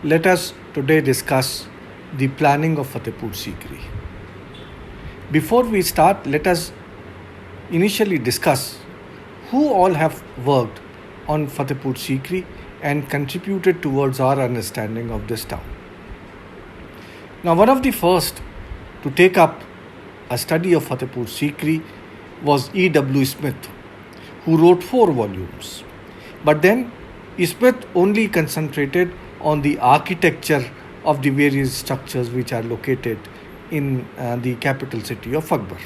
Let us today discuss the planning of Fatehpur Sikri. Before we start, let us initially discuss who all have worked on Fatehpur Sikri and contributed towards our understanding of this town. Now, one of the first to take up a study of Fatehpur Sikri was E.W. Smith, who wrote 4 volumes. But then, Smith only concentrated on the architecture of the various structures which are located in the capital city of Akbar.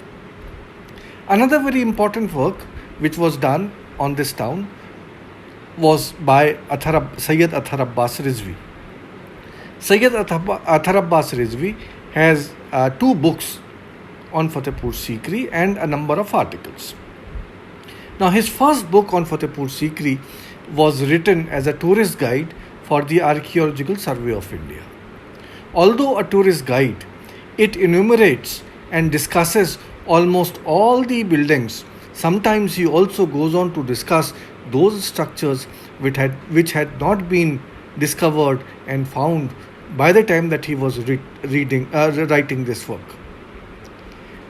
Another very important work which was done on this town was by Sayyid Athar Abbas Rizvi. Sayyid Athar Abbas Rizvi has 2 books on Fatehpur Sikri and a number of articles. Now, his first book on Fatehpur Sikri was written as a tourist guide for the Archaeological Survey of India. Although a tourist guide, it enumerates and discusses almost all the buildings. Sometimes he also goes on to discuss those structures which had not been discovered and found by the time that he was writing this work.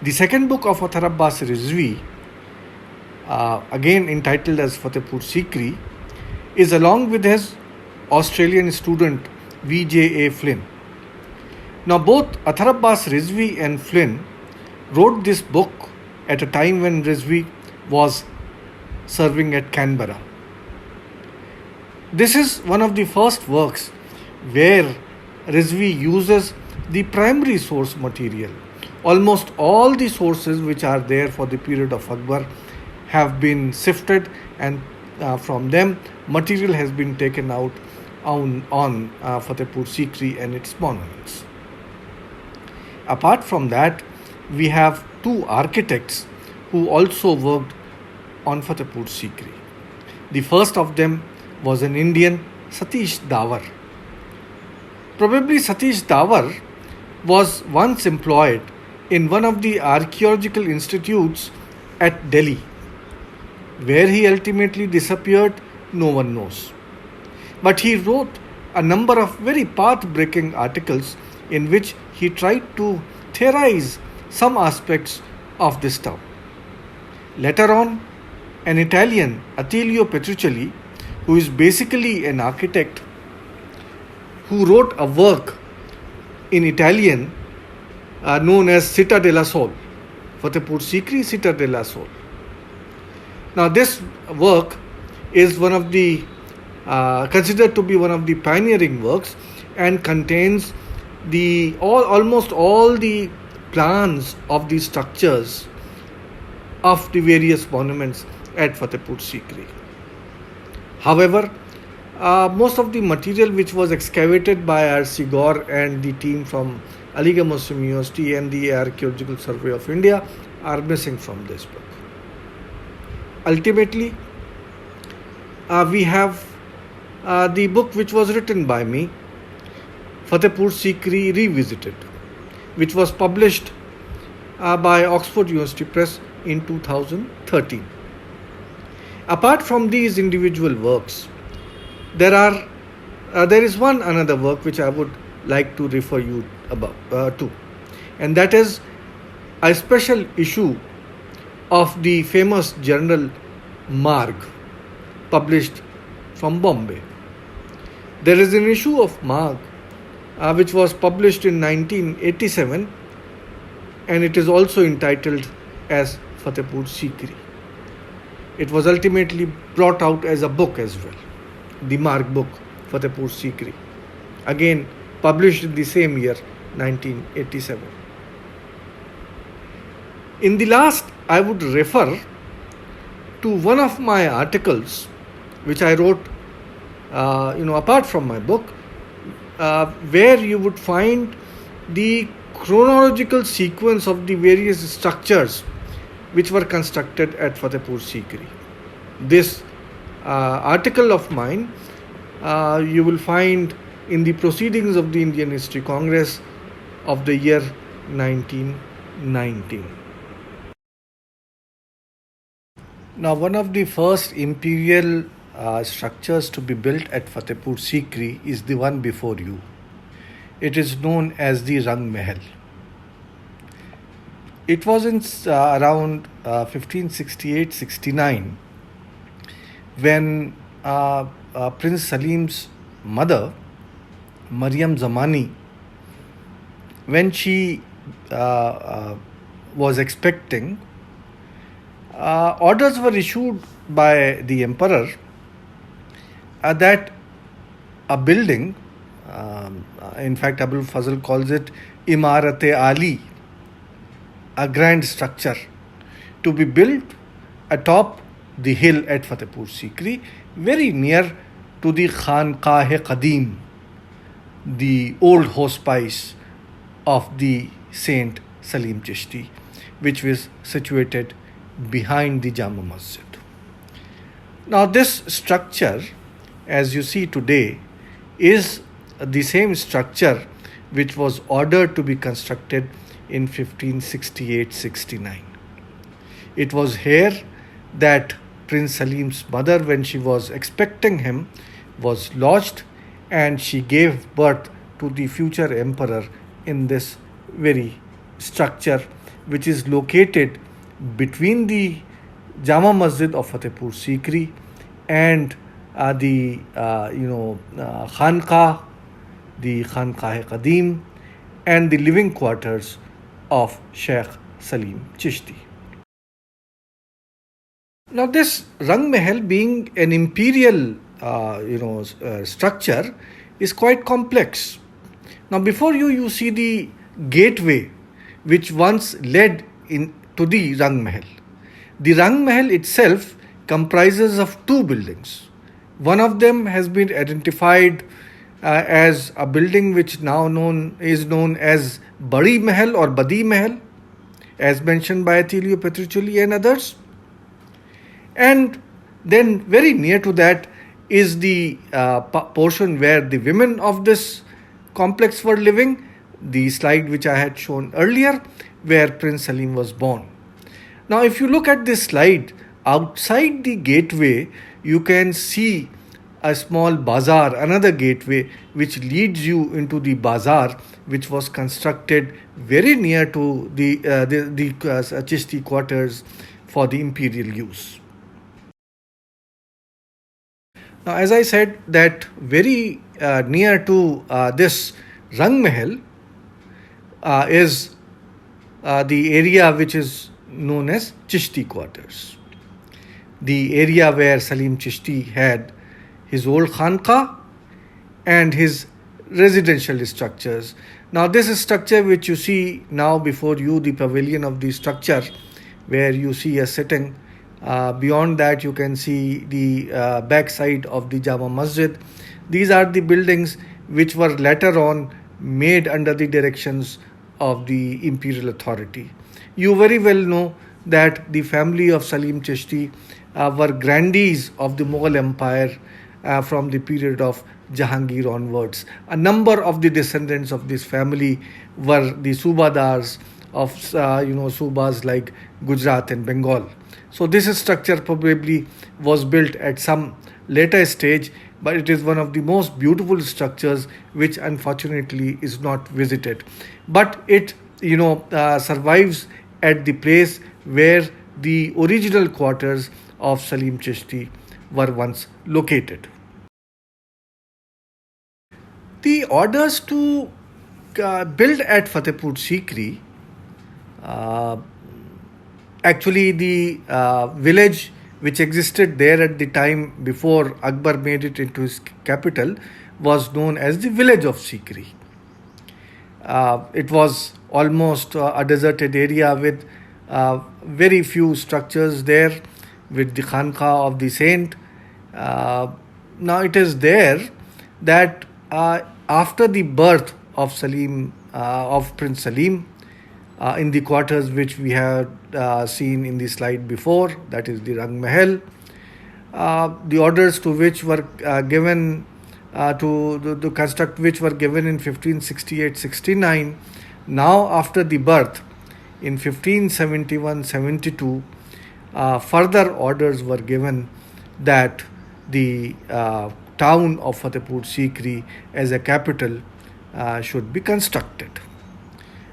The second book of Athar Abbas Rizvi, again entitled as Fatehpur Sikri, is along with his Australian student V.J.A. Flynn. Now, both Athar Abbas Rizvi and Flynn wrote this book at a time when Rizvi was serving at Canberra. This is one of the first works where Rizvi uses the primary source material. Almost all the sources which are there for the period of Akbar have been sifted, and from them material has been taken out on Fatehpur Sikri and its monuments. Apart from that, we have 2 architects who also worked on Fatehpur Sikri. The first of them was an Indian, Satish Dawar. Probably Satish Dawar was once employed in one of the archaeological institutes at Delhi. Where he ultimately disappeared, no one knows. But he wrote a number of very path-breaking articles in which he tried to theorize some aspects of this town. Later on, an Italian, Attilio Petruccelli, who is basically an architect, who wrote a work in Italian known as Città della Sole, Fatehpur Sikri, Città della Sole. Now, this work is one of the considered to be one of the pioneering works and contains almost all the plans of the structures of the various monuments at Fatehpur Sikri. However, most of the material which was excavated by R.C. Gaur and the team from Aligarh Muslim University and the Archaeological Survey of India are missing from this book. Ultimately, we have the book which was written by me, Fatehpur Sikri Revisited, which was published by Oxford University Press in 2013. Apart from these individual works, there is one another work which I would like to refer you to, and that is a special issue of the famous journal Marg, published from Bombay. There is an issue of Marg which was published in 1987, and it is also entitled as Fatehpur Sikri. It was ultimately brought out as a book as well, the Marg book, Fatehpur Sikri, again published in the same year, 1987. In the last, I would refer to one of my articles which I wrote, apart from my book, where you would find the chronological sequence of the various structures which were constructed at Fatehpur Sikri. This article of mine you will find in the Proceedings of the Indian History Congress of the year 1919. Now, one of the first imperial structures to be built at Fatehpur Sikri is the one before you. It is known as the Rang Mahal. It was in around 1568-69 when Prince Salim's mother, Mariam Zamani, when she was expecting, orders were issued by the emperor that a building, in fact Abul Fazl calls it Imarat-e-Ali, a grand structure, to be built atop the hill at Fatehpur Sikri, very near to the Khanqah-e-Qadim, the old hospice of the Saint Salim Chishti, which was situated behind the Jama Masjid. Now this structure, as you see today, is the same structure which was ordered to be constructed in 1568-69. It was here that Prince Salim's mother, when she was expecting him, was lodged, and she gave birth to the future emperor in this very structure, which is located between the Jama Masjid of Fatehpur Sikri and the Khanqah, the Khanqah-e-Qadim, and the living quarters of Sheikh Salim Chishti. Now, this Rang Mahal, being an imperial structure, is quite complex. Now, before you see the gateway which once led to the Rang Mahal. The Rang Mahal itself comprises of two buildings. One of them has been identified as a building which now is known as Badi Mahal or Badi Mahal, as mentioned by Attilio Petruccioli and others. And then very near to that is the portion where the women of this complex were living, the slide which I had shown earlier, where Prince Salim was born. Now, if you look at this slide, outside the gateway, you can see a small bazaar, another gateway, which leads you into the bazaar, which was constructed very near to the Chishti quarters for the imperial use. Now, as I said, that very near to this Rang Mahal is the area which is known as Chishti quarters. The area where Salim Chishti had his old Khanqah and his residential structures. Now, this is structure which you see now before you, the pavilion of the structure, where you see a sitting. Beyond that, you can see the backside of the Jama Masjid. These are the buildings which were later on made under the directions of the imperial authority. You very well know that the family of Salim Chishti were grandees of the Mughal Empire from the period of Jahangir onwards. A number of the descendants of this family were the Subadars of Subas like Gujarat and Bengal. So this structure probably was built at some later stage, but it is one of the most beautiful structures which unfortunately is not visited. But it survives at the place where the original quarters of Salim Chishti were once located. The orders to build at Fatehpur Sikri, actually the village which existed there at the time before Akbar made it into his capital was known as the village of Sikri. It was almost a deserted area with very few structures there, with the Khanqah of the saint. Now it is there that after the birth of Prince Salim, in the quarters which we had seen in the slide before, that is the Rang Mahal, the orders to which were given to construct which were given in 1568-69. Now, after the birth in 1571-72, further orders were given that the town of Fatehpur Sikri as a capital should be constructed.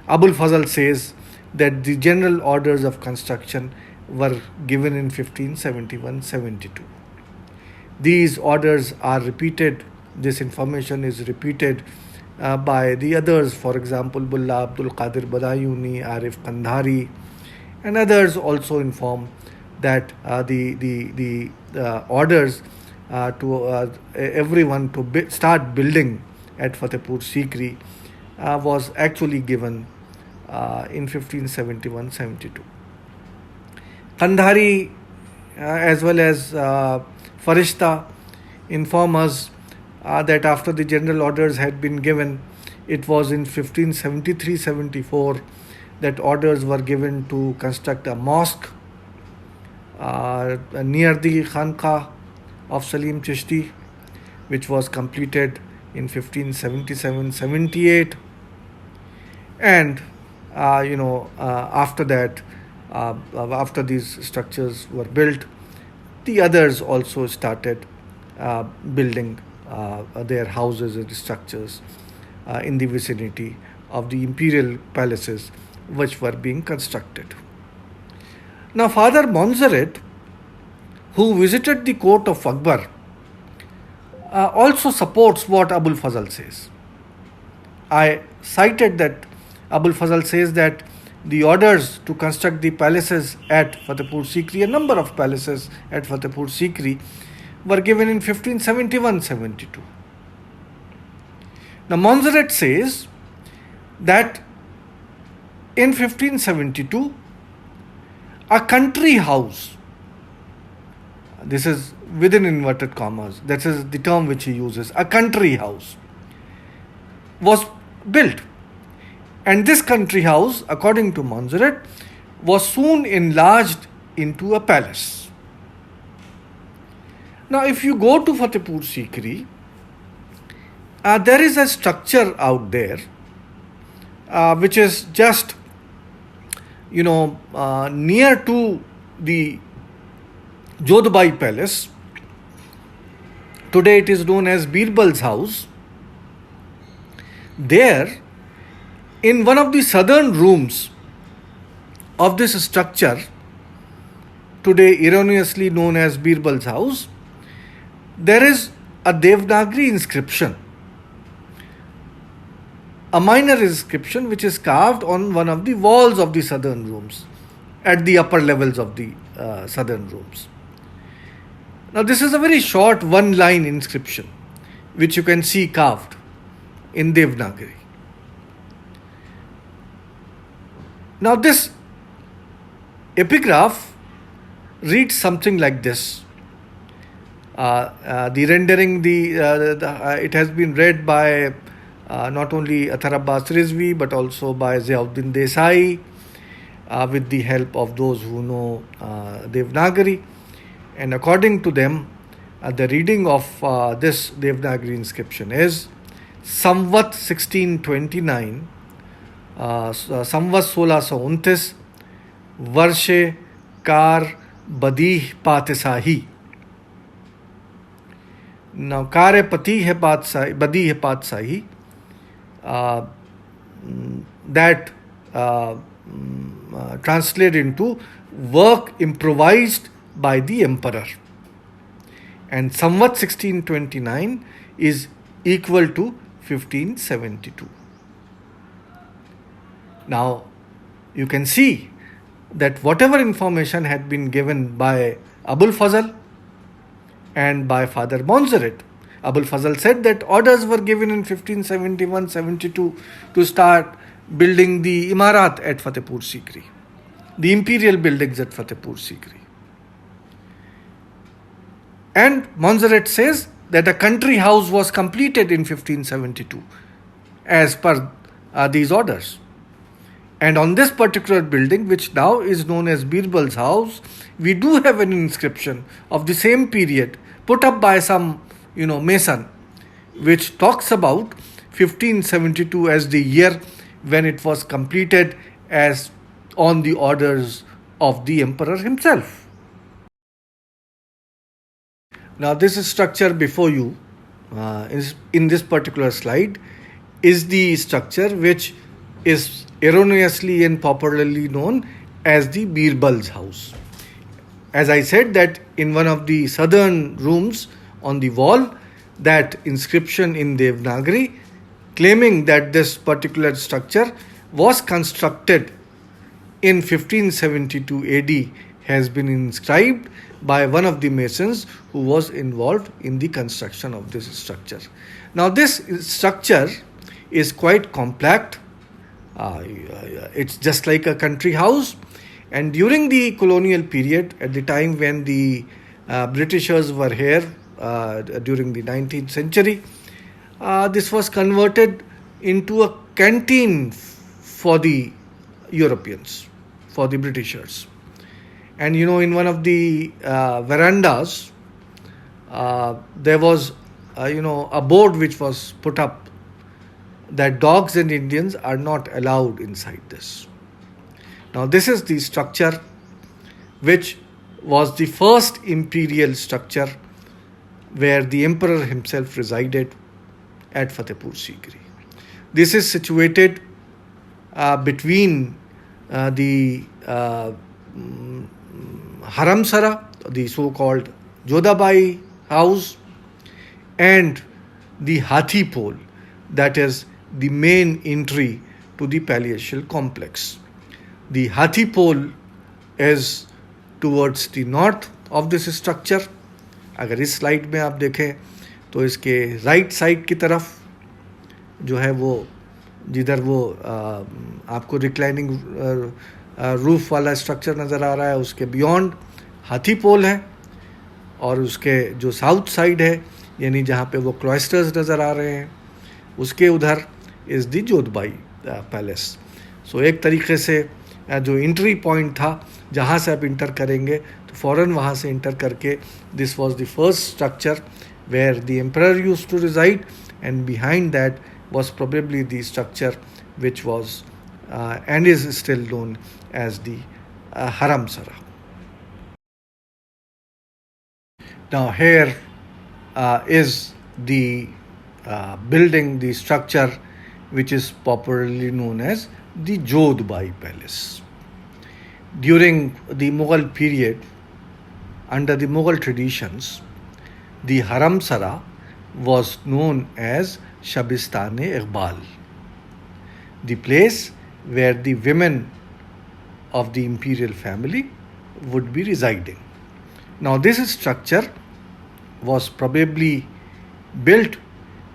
Abul Fazl says that the general orders of construction were given in 1571-72. These orders are repeated, this information is repeated by the others, for example, Bulla Abdul Qadir Badayuni, Arif Kandhari, and others also inform that the orders to everyone to start building at Fatehpur Sikri was actually given in 1571-72. Kandhari as well as Farishta inform us that after the general orders had been given, it was in 1573-74 that orders were given to construct a mosque near the Khanqa of Salim Chishti, which was completed in 1577-78. And after that, after these structures were built, the others also started building their houses and structures in the vicinity of the imperial palaces which were being constructed. Now, Father Monserrat, who visited the court of Akbar, also supports what Abul Fazl says. I cited that Abul Fazl says that the orders to construct the palaces at Fatehpur Sikri, a number of palaces at Fatehpur Sikri, were given in 1571-72. Now, Monserrat says that in 1572, a country house, this is within inverted commas, that is the term which he uses, a country house, was built. And this country house, according to Monserrat, was soon enlarged into a palace. Now, if you go to Fatehpur Sikri, there is a structure out there which is just, near to the Jodhbai Palace. Today it is known as Birbal's house. There, in one of the southern rooms of this structure, today erroneously known as Birbal's house, there is a Devanagari inscription, a minor inscription which is carved on one of the walls of the southern rooms, at the upper levels of the southern rooms. Now, this is a very short one-line inscription which you can see carved in Devanagari. Now, this epigraph reads something like this. The rendering, it has been read by not only Athar Abbas Rizvi but also by Ziauddin Desai with the help of those who know Devanagari. And according to them, the reading of this Devanagari inscription is Samvat 1629, Samvat 1629, Varshe Kar Badih Patisahi. Now, Kare Pati hai Patsahi, Badih hai Patsahi, that translated into work improvised by the emperor. And Samvat 1629 is equal to 1572. Now, you can see that whatever information had been given by Abul Fazl and by Father Monserrat, Abul Fazl said that orders were given in 1571-72 to start building the Imarat at Fatehpur Sikri, the imperial buildings at Fatehpur Sikri. And Monserrat says that a country house was completed in 1572 as per these orders. And on this particular building, which now is known as Birbal's house, we do have an inscription of the same period put up by some, mason, which talks about 1572 as the year when it was completed as on the orders of the emperor himself. Now, this structure before you, is in this particular slide, is the structure which is erroneously and popularly known as the Birbal's house. As I said, that in one of the southern rooms on the wall, that inscription in Devanagari claiming that this particular structure was constructed in 1572 AD has been inscribed by one of the masons who was involved in the construction of this structure. Now, this structure is quite compact. It's just like a country house. And during the colonial period, at the time when the Britishers were here during the 19th century, this was converted into a canteen for the Europeans, for the Britishers. And in one of the verandas, there was a board which was put up that dogs and Indians are not allowed inside this. Now, this is the structure which was the first imperial structure where the emperor himself resided at Fatehpur Sikri. This is situated between the Haramsara, the so-called Jodhabai house, and the Hathi Pole, that is the main entry to the palatial complex. The Hathi Pole is towards the north of this structure. अगर इस slide में आप देखें तो इसके right side की तरफ जो है वो जिधर वो आपको रिक्लाइनिंग रूफ वाला स्ट्रक्चर नज़र आ रहा है, उसके बियॉन्ड हाथी पोल है, और उसके जो साउथ साइड है यानी जहाँ पे वो क्लॉइस्टर्स नज़र आ रहे हैं, उसके उधर इज़ दी जोधबाई पैलेस. सो एक तरीके से जो एंट्री पॉइंट था जहाँ से आप इंटर करेंगे तो फ़ौरन वहाँ से इंटर करके this was the first structure where the emperor used to reside, and behind that was probably the structure which was and is still known as the Haramsara. Now, here is the building, the structure which is popularly known as the Jodhbai Palace. During the Mughal period, under the Mughal traditions, the Haramsara was known as Shabistan-e-Iqbal, the place where the women of the imperial family would be residing. Now, this structure was probably built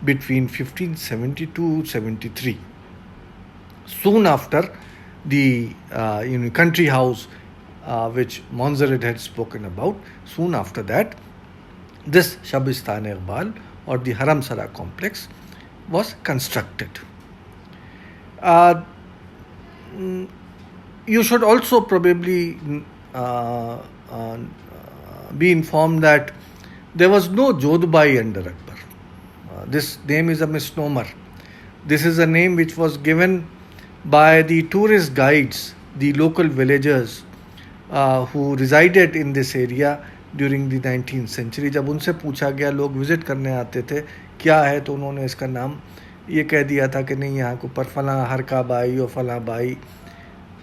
between 1572-73, soon after the country house which Montserrat had spoken about. Soon after that, this Shabistan-e-Iqbal or the Haramsara complex was constructed. You should also probably be informed that there was no Jodhbai under Akbar. This name is a misnomer. This is a name which was given by the tourist guides, the local villagers who resided in this area during the 19th century. जब उनसे पूछा गया, लोग visit करने आते थे क्या है, तो उन्होंने इसका नाम ये कह दिया था कि नहीं यहाँ को पर फलां हरका बाई और फलां बाई,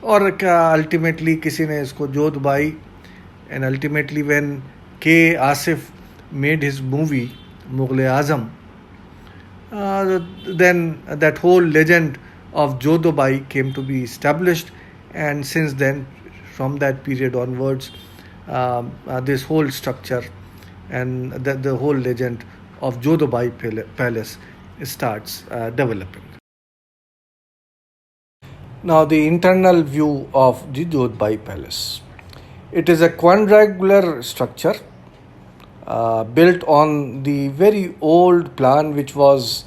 और क्या अल्टीमेटली किसी ने इसको जोधबाई. एंड अल्टीमेटली व्हेन के Asif made his movie Mughal Azam, then that whole legend of Jodhabai came to be established, and since then, from that period onwards, this whole structure and the whole legend of Jodhabai Palace starts developing. Now, the internal view of the Jodhabai Palace. It is a quadrangular structure built on the very old plan which was,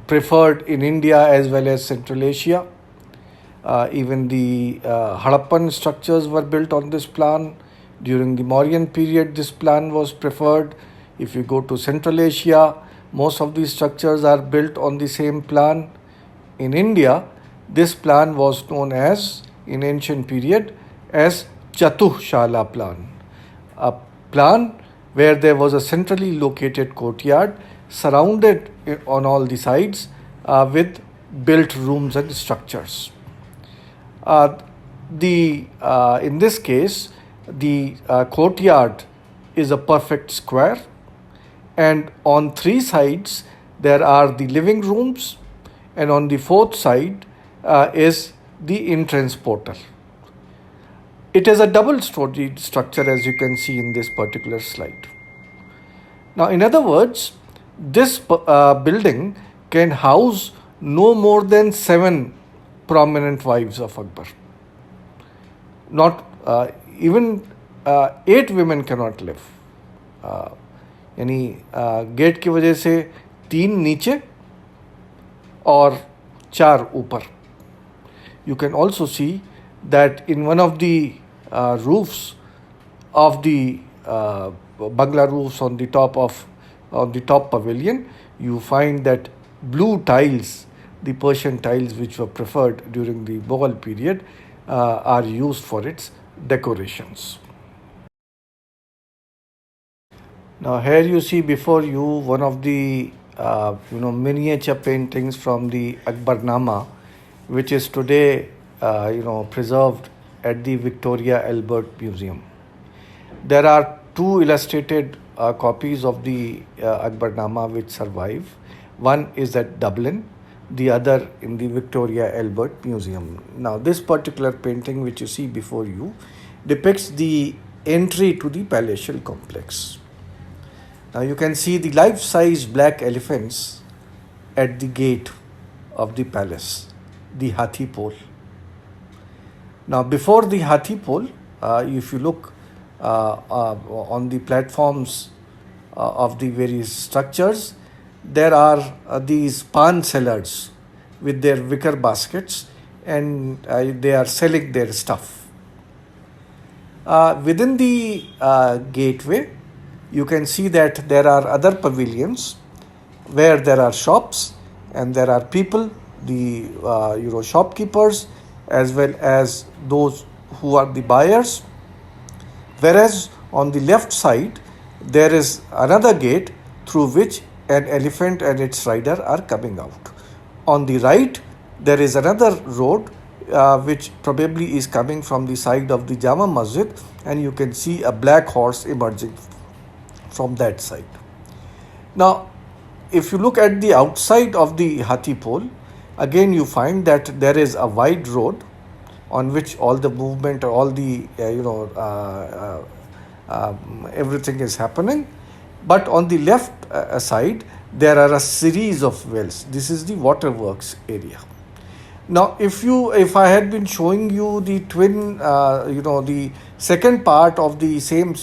preferred in India as well as Central Asia. Even the Harappan structures were built on this plan. During the Mauryan period, this plan was preferred. If you go to Central Asia, most of these structures are built on the same plan. In India, this plan was known as, in ancient period, as Chatuh Shala plan, a plan where there was a centrally located courtyard surrounded on all the sides with built rooms and structures. Uh, in this case, the courtyard is a perfect square, and on three sides there are the living rooms, and on the fourth side is the entrance portal. It is a double-storied structure, as you can see in this particular slide. Now, in other words, this building can house no more than 7 prominent wives of Akbar. Not even 8 women cannot live. यानी gate की वजह से 3 नीचे और 4 ऊपर. You can also see that in one of the roofs of the bungalow roofs on the top pavilion, you find that blue tiles, the Persian tiles which were preferred during the Mughal period, are used for its decorations. Now here you see before you one of the miniature paintings from the Akbarnama, which is today preserved at the Victoria Albert Museum. There are 2 illustrated copies of the Akbarnama which survive. One is at Dublin, the other in the Victoria Albert Museum. Now this particular painting which you see before you depicts the entry to the palatial complex. Now you can see the life-size black elephants at the gate of the palace, the Hathi pole. Now before the Hathi pole, if you look on the platforms of the various structures, there are these pan sellers with their wicker baskets, and they are selling their stuff. Within the gateway, you can see that there are other pavilions where there are shops and there are people, the shopkeepers, as well as those who are the buyers. Whereas on the left side, there is another gate through which an elephant and its rider are coming out. On the right, there is another road which probably is coming from the side of the Jama Masjid, and you can see a black horse emerging from that side. Now, if you look at the outside of the Hathi pole, again you find that there is a wide road on which all the movement, all the everything is happening. But on the left side, there are a series of wells. This is the waterworks area. Now, if I had been showing you the twin, the second part of the same,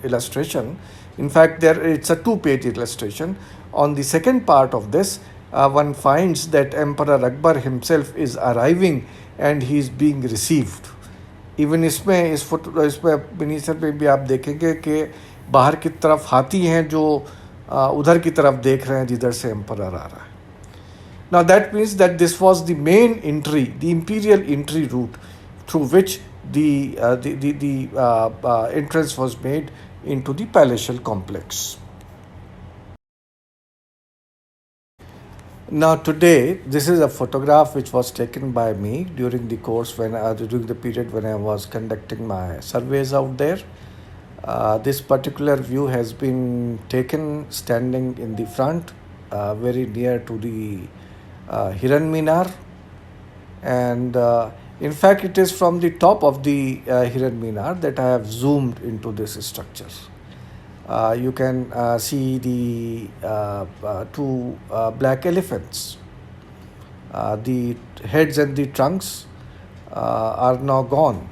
illustration, in fact, it's a 2-page illustration. On the second part of this, one finds that Emperor Akbar himself is arriving and he is being received. Even इस miniature में भी आप देखेंगे कि बाहर की तरफ हाथी हैं जो उधर की तरफ देख रहे हैं जिधर से एम्परर आ रहा है. Now that means that this was the main entry, the imperial entry route through which the entrance was made into the palatial complex. Now today, this is a photograph which was taken by me during the course during the period when I was conducting my surveys out there. This particular view has been taken standing in the front, very near to the Hiran Minar, and in fact it is from the top of the Hiran Minar that I have zoomed into this structure. You can see the 2 black elephants. The heads and the trunks are now gone,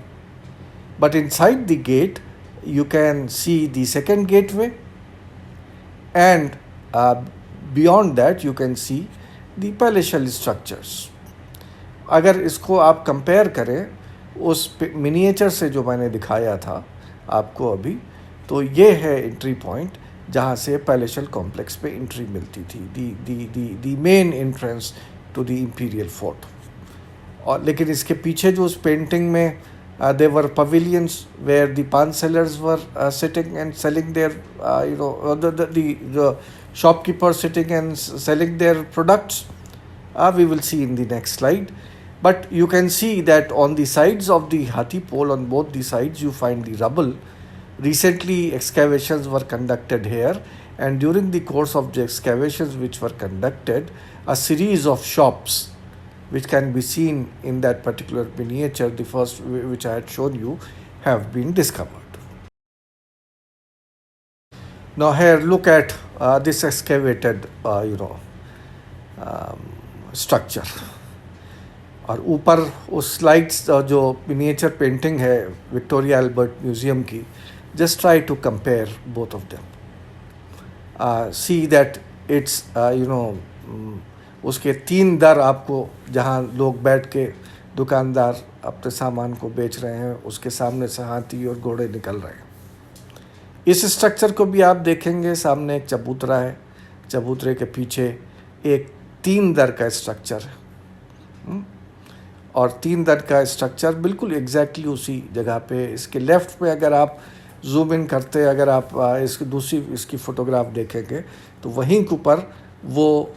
but inside the gate you can see the second gateway, and beyond that you can see the palatial structures. अगर इसको आप compare करें उस miniature से जो मैंने दिखाया था आपको अभी, तो ये है एंट्री पॉइंट जहाँ से पैलेशियल कॉम्प्लेक्स पे एंट्री मिलती थी, the main entrance to the imperial fort. और लेकिन इसके पीछे जो उस पेंटिंग में There were pavilions where the pan sellers were sitting and selling their, the shopkeepers sitting and selling their products. We will see in the next slide. But you can see that on the sides of the Hathi pole, on both the sides, you find the rubble. Recently, excavations were conducted here, and during the course of the excavations which were conducted, a series of shops which can be seen in that particular miniature, the first which I had shown you, have been discovered. Now here look at this excavated structure. और ऊपर उस slides जो miniature painting है Victoria Albert Museum की, just try to compare both of them. See that it's उसके 3 दर आपको, जहाँ लोग बैठ के दुकानदार अपने सामान को बेच रहे हैं, उसके सामने से हाथी और घोड़े निकल रहे हैं. इस स्ट्रक्चर को भी आप देखेंगे, सामने एक चबूतरा है, चबूतरे के पीछे एक 3 दर का स्ट्रक्चर है. और 3 दर का स्ट्रक्चर बिल्कुल एग्जैक्टली उसी जगह पे. इसके लेफ्ट में अगर आप जूम इन करते, अगर आप इसकी दूसरी इसकी फ़ोटोग्राफ देखेंगे तो वहीं के ऊपर वो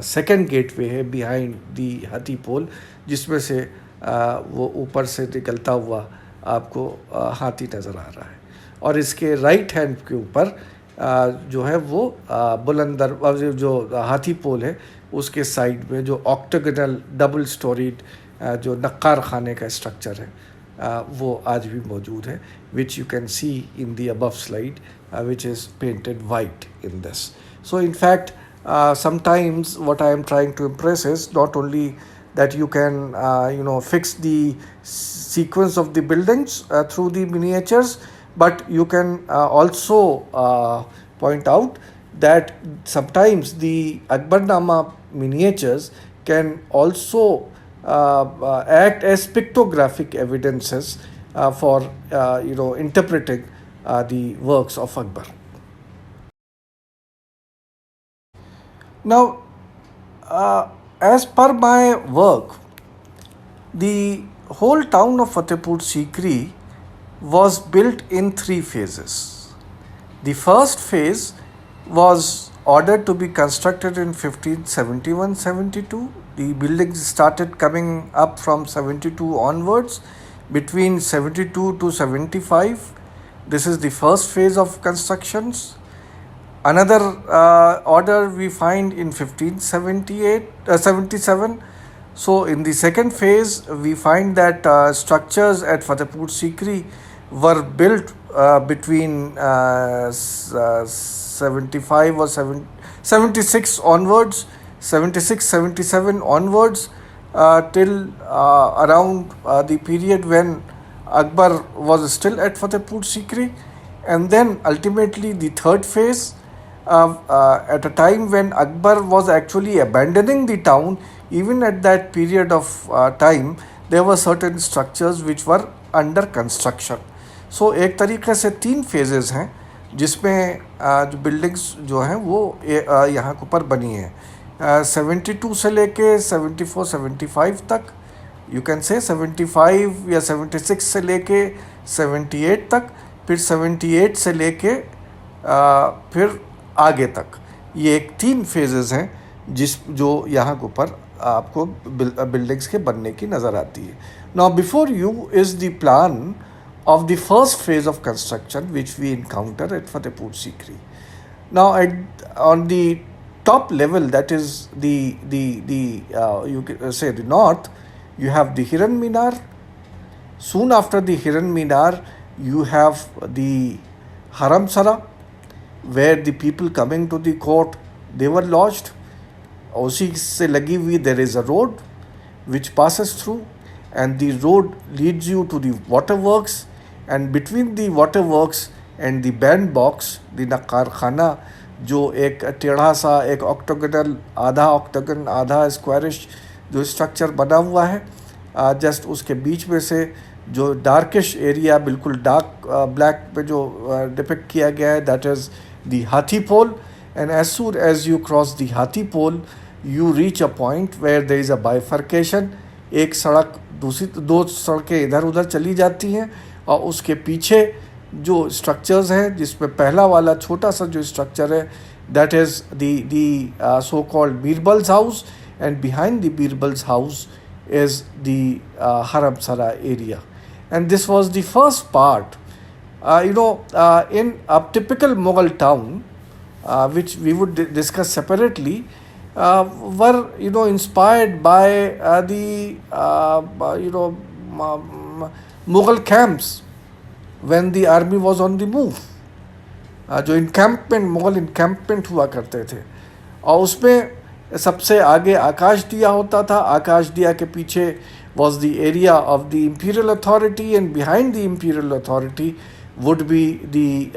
सेकंड गेटवे है बिहाइंड दी हाथी पोल, जिसमें से वो ऊपर से निकलता हुआ आपको हाथी नज़र आ रहा है. और इसके राइट हैंड के ऊपर जो है वो बुलंदर जो हाथी पोल है, उसके साइड में जो ऑक्टागोनल डबल स्टोरीड जो नक्कार खाने का स्ट्रक्चर है, वो आज भी मौजूद है, which you can see in the above slide, which is painted white in this. So in fact, sometimes what I am trying to impress is not only that you can fix the sequence of the buildings through the miniatures, but you can also point out that sometimes the Akbarnama miniatures can also act as pictographic evidences for interpreting the works of Akbar. Now, as per my work, the whole town of Fatehpur Sikri was built in 3 phases. The first phase was ordered to be constructed in 1571-72. The buildings started coming up from 72 onwards. Between 72 to 75, this is the first phase of constructions. Another order we find in 77. So in the second phase, we find that structures at Fatehpur Sikri were built between 75 or 76 onwards, 76, 77 onwards, till around the period when Akbar was still at Fatehpur Sikri. And then ultimately the third phase, at a time when Akbar was actually abandoning the town. Even at that period of time, there were certain structures which were under construction. So एक तरीके से 3 phases हैं जिसमें जो buildings जो हैं वो यहाँ के ऊपर बनी हैं. 72 से लेके 74, 75 तक, you can say 75 या 76 से लेके 78 तक, फिर 78 से लेके फिर आगे तक. ये एक 3 फेजेस हैं जो यहाँ के ऊपर आपको बिल्डिंग्स के बनने की नज़र आती है. Now before you is the plan of the first phase of construction which we encounter at Fatehpur Sikri. Now on the top level, that is you can say the north, you have the Hiran Minar. Soon after the Hiran Minar, you have the Haramsara, where the people coming to the court, they were lodged. उसी से लगी हुई there is a road which passes through, and the road leads you to the waterworks, and between the waterworks and the bandbox, the Nakkar Khana, जो एक टेढ़ा सा एक octagonal, आधा स्क्वायरिश जो स्ट्रक्चर बना हुआ है, जस्ट उसके बीच में से जो डार्किश एरिया बिल्कुल डार्क ब्लैक पे जो डिपिक्ट किया गया है, that is the Hathi Pol. And as soon as you cross the Hathi Pol, you reach a point where there is a bifurcation. एक सड़क दूसरी दो सड़कें इधर उधर चली जाती हैं, और उसके पीछे जो स्ट्रक्चर्स हैं, जिसमें पहला वाला छोटा सा जो स्ट्रक्चर है, that is the so called Birbal's house, and behind the Birbal's house is the Haramsara area. And this was the first part. In a typical Mughal town, which we would discuss separately, were inspired by the Mughal camps when the army was on the move. जो इनकैम्पमेंट, मुग़ल इनकैम्पमेंट हुआ करते थे, और उसमें सबसे आगे आकाश दिया होता था. आकाश दिया के पीछे was the area of the imperial authority, and behind the imperial authority would be the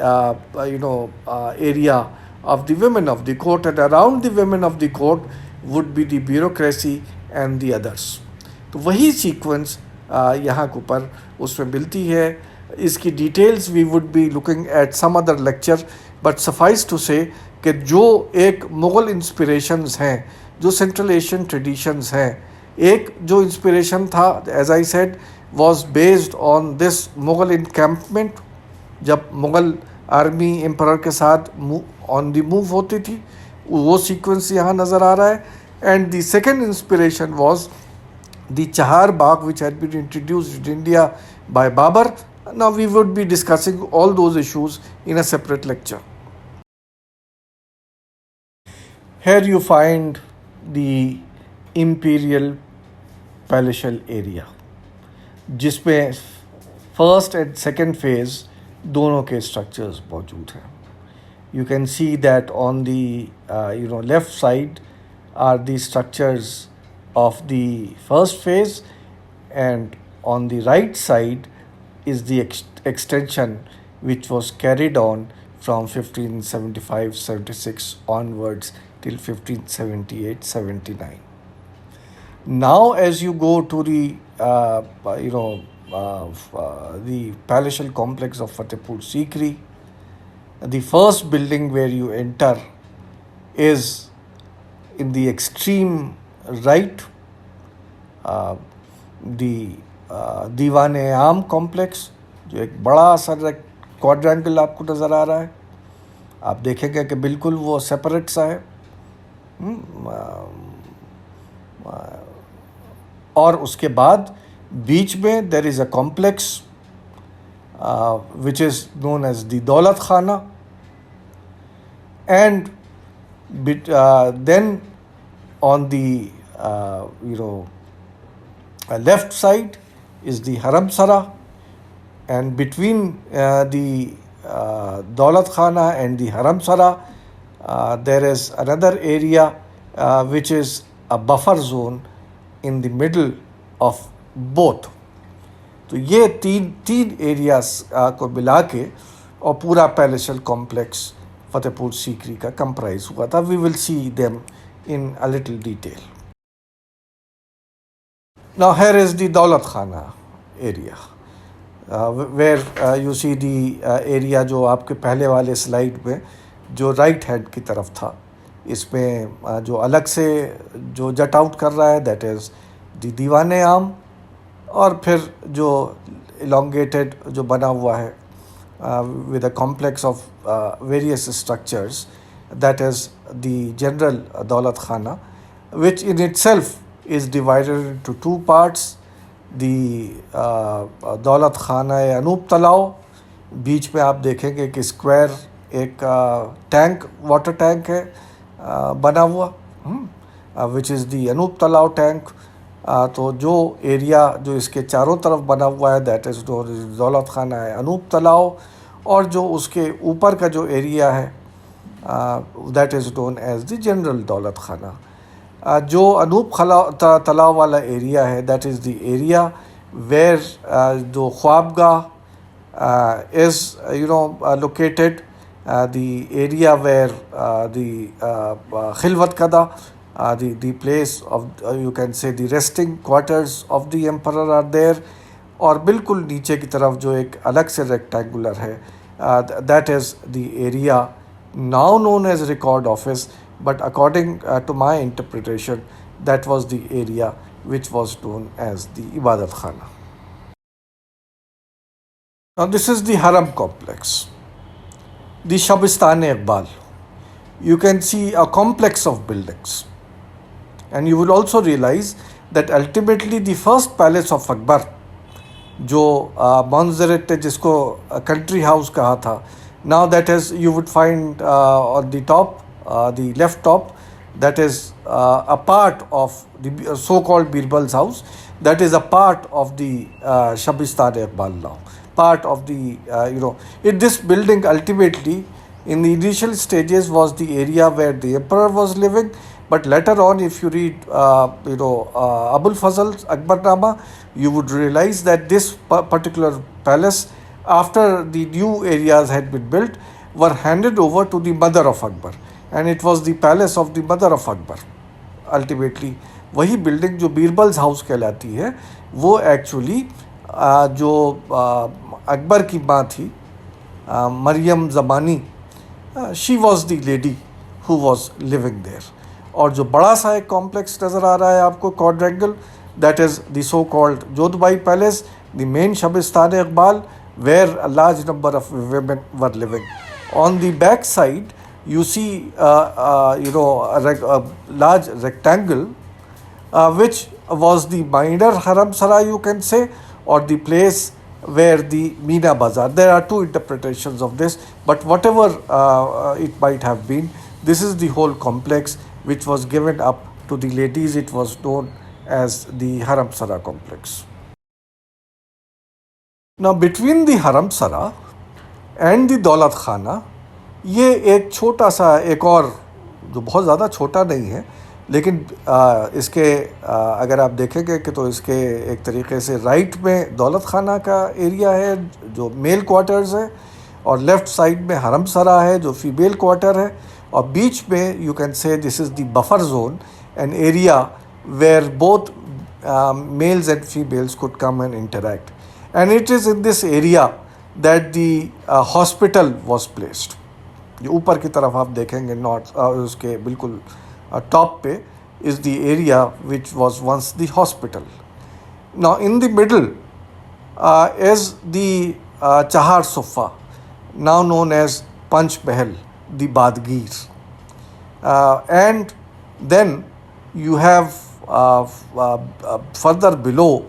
area of the women of the court, and around the women of the court would be the bureaucracy and the others. तो वही sequence यहाँ के ऊपर उसमें मिलती है. इसकी details we would be looking at some other lecture, but suffice to say कि जो एक मुग़ल इंस्पिरेशंस हैं, जो सेंट्रल एशियन ट्रेडिशंस हैं, एक जो इंस्पिरेशन था, as I said, was based on this Mughal encampment, जब मुग़ल आर्मी एम्परर के साथ ऑन द मूव होती थी, वो सीक्वेंस यहाँ नज़र आ रहा है. And the second inspiration was the Chahar Bagh which had been introduced in India by Babur. Now we would be discussing all those issues in a separate lecture. Here you find the imperial palatial area, जिसमें first and second phase दोनों के structures मौजूद हैं. You can see that on the left side are the structures of the first phase, and on the right side is the extension which was carried on from 1575-76 onwards till 1578-79. Now as you go to the palatial complex of Fatehpur Sikri, the first building where you enter is in the extreme right, the Diwan-e-Aam complex, जो एक बड़ा सा quadrangle आपको नज़र आ रहा है. आप देखेंगे कि बिल्कुल वो सेपरेट सा है. और उसके बाद बीच में there is a complex which is known as the Daulat Khana, and then on the left side is the Haramsara, and between the Daulat Khana and the Haramsara there is another area which is a buffer zone in the middle of both. तो ये तीन areas को मिला के और पूरा palatial complex Fatehpur Sikri का comprise हुआ था. We will see them in a little detail. Now here is the Daulat Khana area, where you see the area जो आपके पहले वाले स्लाइड में जो राइट हैंड की तरफ था, इसमें जो अलग से जो जट आउट कर रहा है दैट इज़ द दीवान-ए-आम, और फिर जो इलोंगेटेड जो बना हुआ है with a complex of various structures, that is the general Daulat Khana, which in itself is divided into two parts. The दौलत खाना अनूप तलाव, बीच में आप देखेंगे कि स्क्वायर एक टैंक, वाटर टैंक है बना हुआ, विच इज़ दी अनूप तलाव टैंक. तो जो एरिया जो इसके चारों तरफ बना हुआ है दैट इज़ दौलत खाना है अनूप तलाव, और जो उसके ऊपर का जो एरिया है that is known as the general Daulat Khana. जो अनूप तलाव वाला एरिया है that is the area where जो Khwabgah is located, the area where the Khilwat Kada, the place of you can say the resting quarters of the emperor are there. और बिल्कुल नीचे की तरफ जो एक अलग से रेक्टेंगुलर है that is the area now known as record office, but according to my interpretation that was the area which was known as the Ibadat Khana. Now, this is the Haram complex, the Shabistan-e-Iqbal. You can see a complex of buildings. And you will also realize that ultimately the first palace of Akbar, जो Montserrat जिसको country house कहा था, now that is, you would find on the top, the left top, that is a part of the so-called Birbal's house. That is a part of the Shabistan-e-Iqbal now. Part of the, this building ultimately in the initial stages was the area where the emperor was living. But later on, if you read, Abul Fazl's Akbarnama, you would realize that this particular palace, after the new areas had been built, were handed over to the mother of Akbar. And it was the palace of the mother of Akbar. Ultimately, वही building जो Birbal's house कहलाती है, वो actually जो अकबर की माँ थी, Mariam Zamani, she was the lady who was living there. और जो बड़ा सा एक कॉम्प्लेक्स नज़र आ रहा है आपको, quadrangle, that is the so called Jodhbai palace, the main Shabistan e Iqbal, where a large number of women were living. On the back side, you see a large rectangle, which was the minor Haram Sarai, you can say, or the place where the Meena Bazaar. There are two interpretations of this, but whatever it might have been, this is the whole complex which was given up to the ladies. It was known as the Haram Sara complex. Now, between the Haram Sara and the दौलत खाना, ये एक छोटा सा एक और, जो बहुत ज़्यादा छोटा नहीं है, लेकिन इसके अगर आप देखेंगे कि तो इसके एक तरीके से राइट में दौलत खाना का एरिया है जो मेल क्वार्टर्स है, और लेफ़्ट साइड में हरम सरा है जो फीमेल क्वार्टर है, और बीच में you can say this is the buffer zone, an area where both males and females could come and interact. And it is in this area that the hospital was placed. जो ऊपर की तरफ आप देखेंगे नॉर्थ, उसके बिल्कुल top पे is the area which was once the hospital. Now in the middle is the Chahar Sufa, now known as Panch Mahal, the Badgir. And then you have further below,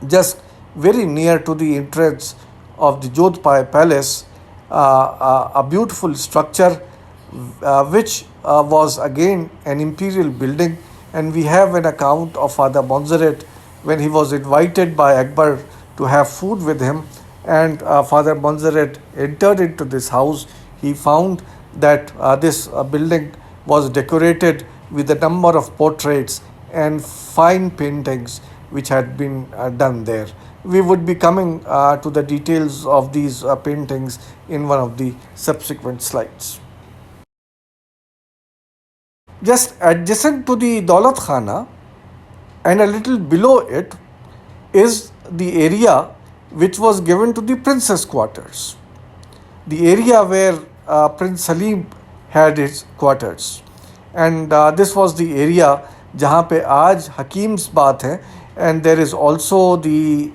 just very near to the entrance of the Jodhpai Palace, a beautiful structure which was again an imperial building, and we have an account of Father Montserrat when he was invited by Akbar to have food with him, and Father Montserrat entered into this house. He found that this building was decorated with a number of portraits and fine paintings which had been done there. We would be coming to the details of these paintings in one of the subsequent slides. Just adjacent to the Daulat Khana and a little below it is the area which was given to the princess quarters, the area where Prince Salim had his quarters, and this was the area जहाँ पे आज hakims बात है. And there is also the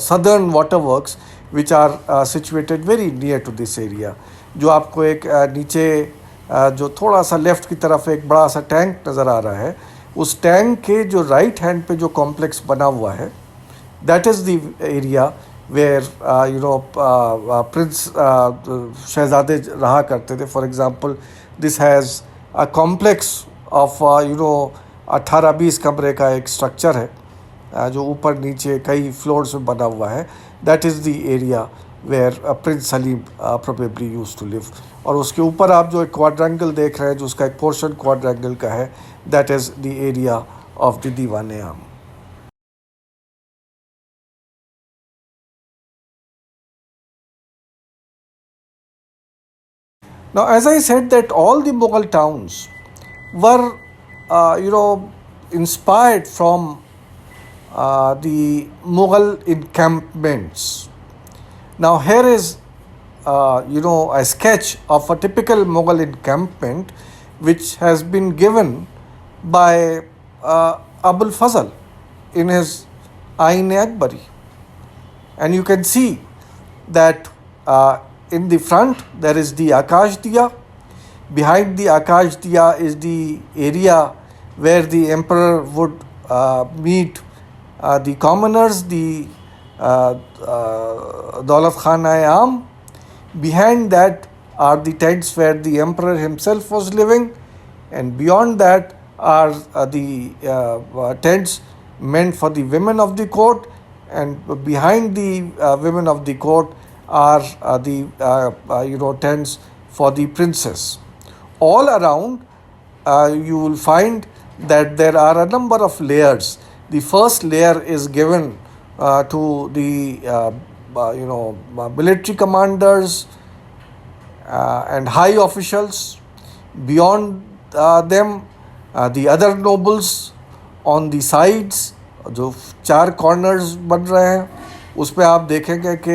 southern waterworks which are situated very near to this area. जो आपको एक नीचे जो थोड़ा सा लेफ्ट की तरफ एक बड़ा सा टैंक नज़र आ रहा है, उस टैंक के जो राइट हैंड पे जो कॉम्प्लेक्स बना हुआ है, that is the area where Prince शहजादे रहा करते थे. For example, this has a complex of 18-20 कमरे का एक स्ट्रक्चर है जो ऊपर नीचे कई फ्लोर्स में बना हुआ है. That is the area where prince Salim probably used to live. और उसके ऊपर आप जो एक क्वाड्रेंगल देख रहे हैं, जो उसका एक पोर्शन क्वाड्रेंगल का है, that is the area of the Diwan-e-Aam. Now, as I said, that all the Mughal towns were, inspired from the Mughal encampments. Now, here is, a sketch of a typical Mughal encampment which has been given by Abul Fazl in his Ain-e-Akbari. And you can see that in the front there is the Akash Diya. Behind the Akash Diya is the area where the emperor would meet the commoners, the Daulat Khan-e-Aam. Behind that are the tents where the emperor himself was living, and beyond that are the tents meant for the women of the court, and behind the women of the court are the tents for the princess. All around you will find that there are a number of layers. The first layer is given to the military commanders and high officials. Beyond them, the other nobles on the sides, जो 4 corners बन रहे हैं, उस पर आप देखेंगे कि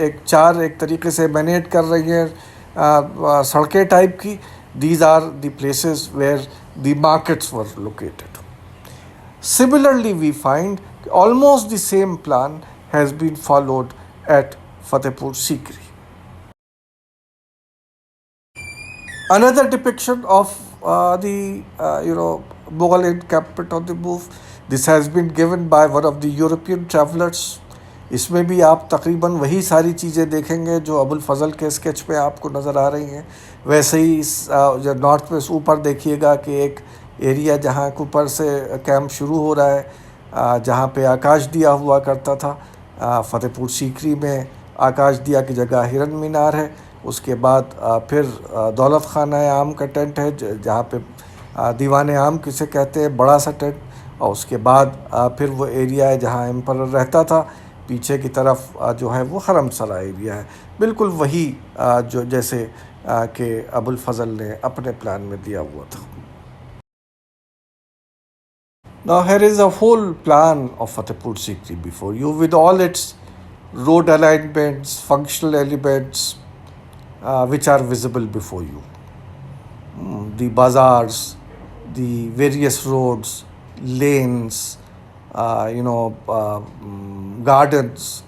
एक तरीके से मैनेट कर रही हैं सड़कें टाइप की. These are the places where the markets were located. Similarly, we find almost the same plan has been followed at Fatehpur Sikri. Another depiction of the Mughal encampment on the move. This has been given by one of the European travelers. इसमें भी आप तकरीबन वही सारी चीज़ें देखेंगे जो अबुल फजल के स्केच पे आपको नज़र आ रही हैं. वैसे ही जो नॉर्थ में ऊपर देखिएगा कि एक एरिया जहाँ ऊपर से कैंप शुरू हो रहा है, जहाँ पे आकाश दिया हुआ करता था. फ़तेहपुर सीकरी में आकाश दिया की जगह हिरन मीनार है. उसके बाद फिर दौलत खाना-ए-आम का टेंट है, जहाँ पे दीवान-ए-आम किसे कहते हैं, बड़ा सा टेंट. और उसके बाद फिर वो एरिया है जहाँ एम्परर रहता था. पीछे की तरफ जो है वो हरम सरा एरिया है. बिल्कुल वही जो जैसे कि अबुल फजल ने अपने प्लान में दिया हुआ था. Now here is a whole plan of Fatehpur Sikri before you with all its road alignments, functional elements which are visible before you. The bazaars, the various roads, lanes, gardens,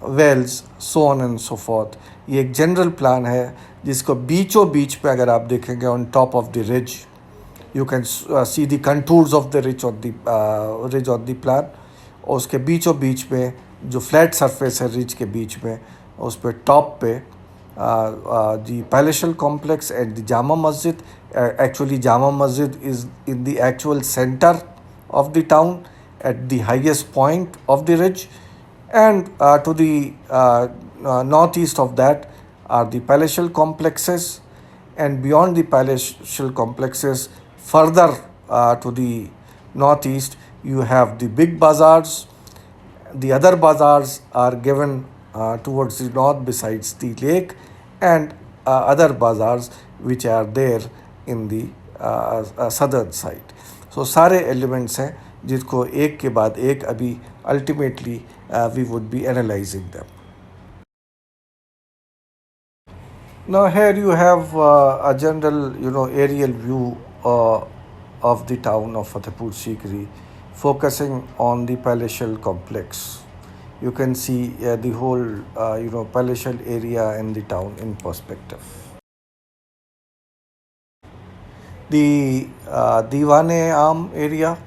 wells, so on and so forth. ये एक general plan है जिसको बीचों बीच पे अगर आप देखेंगे on top of the ridge, you can see the contours of the ridge on the plan. और उसके बीचों बीच में जो फ्लैट सरफेस है रिज के बीच में, उस पर टॉप पे the palatial complex and the Jama Masjid. Actually, Jama Masjid is in the actual center of the town at the highest point of the ridge, and to the northeast of that are the palatial complexes, and beyond the palatial complexes further to the northeast you have the big bazaars. The other bazaars are given towards the north besides the lake, and other bazaars which are there in the southern side. So सारे elements हैं जिसको एक के बाद एक अभी ultimately we would be analyzing them. Now here you have a general aerial view of the town of Fatehpur Sikri, focusing on the palatial complex. You can see the whole palatial area in the town in perspective. The Diwan-e-Aam area.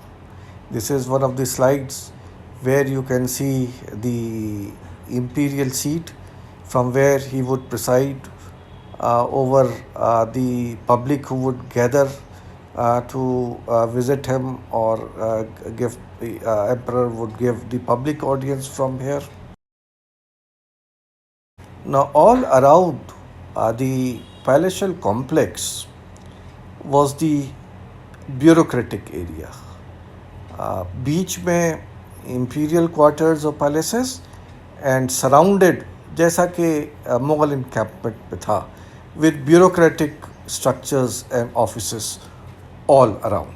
This is one of the slides where you can see the imperial seat from where he would preside over the public who would gather to visit him, or give the emperor would give the public audience from here. Now all around the palatial complex was the bureaucratic area. बीच में imperial quarters और palaces, and surrounded जैसा कि Mughal encampment पे था, with bureaucratic structures and offices all around.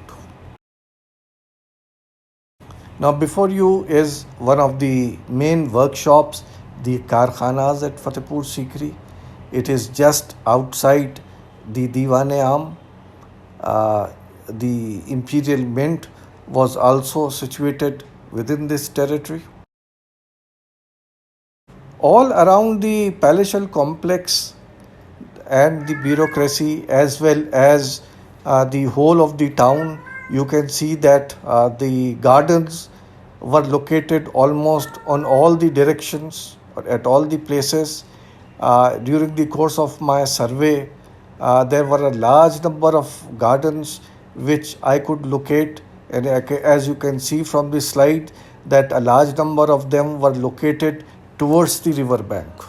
Now before you is one of the main workshops, the Karkhanas at Fatehpur Sikri. It is just outside the Diwan-e-Aam. The Imperial Mint was also situated within this territory. All around the palatial complex and the bureaucracy, as well as the whole of the town, you can see that the gardens were located almost on all the directions or at all the places. During the course of my survey, there were a large number of gardens which I could locate, and as you can see from the slide, that a large number of them were located towards the river bank.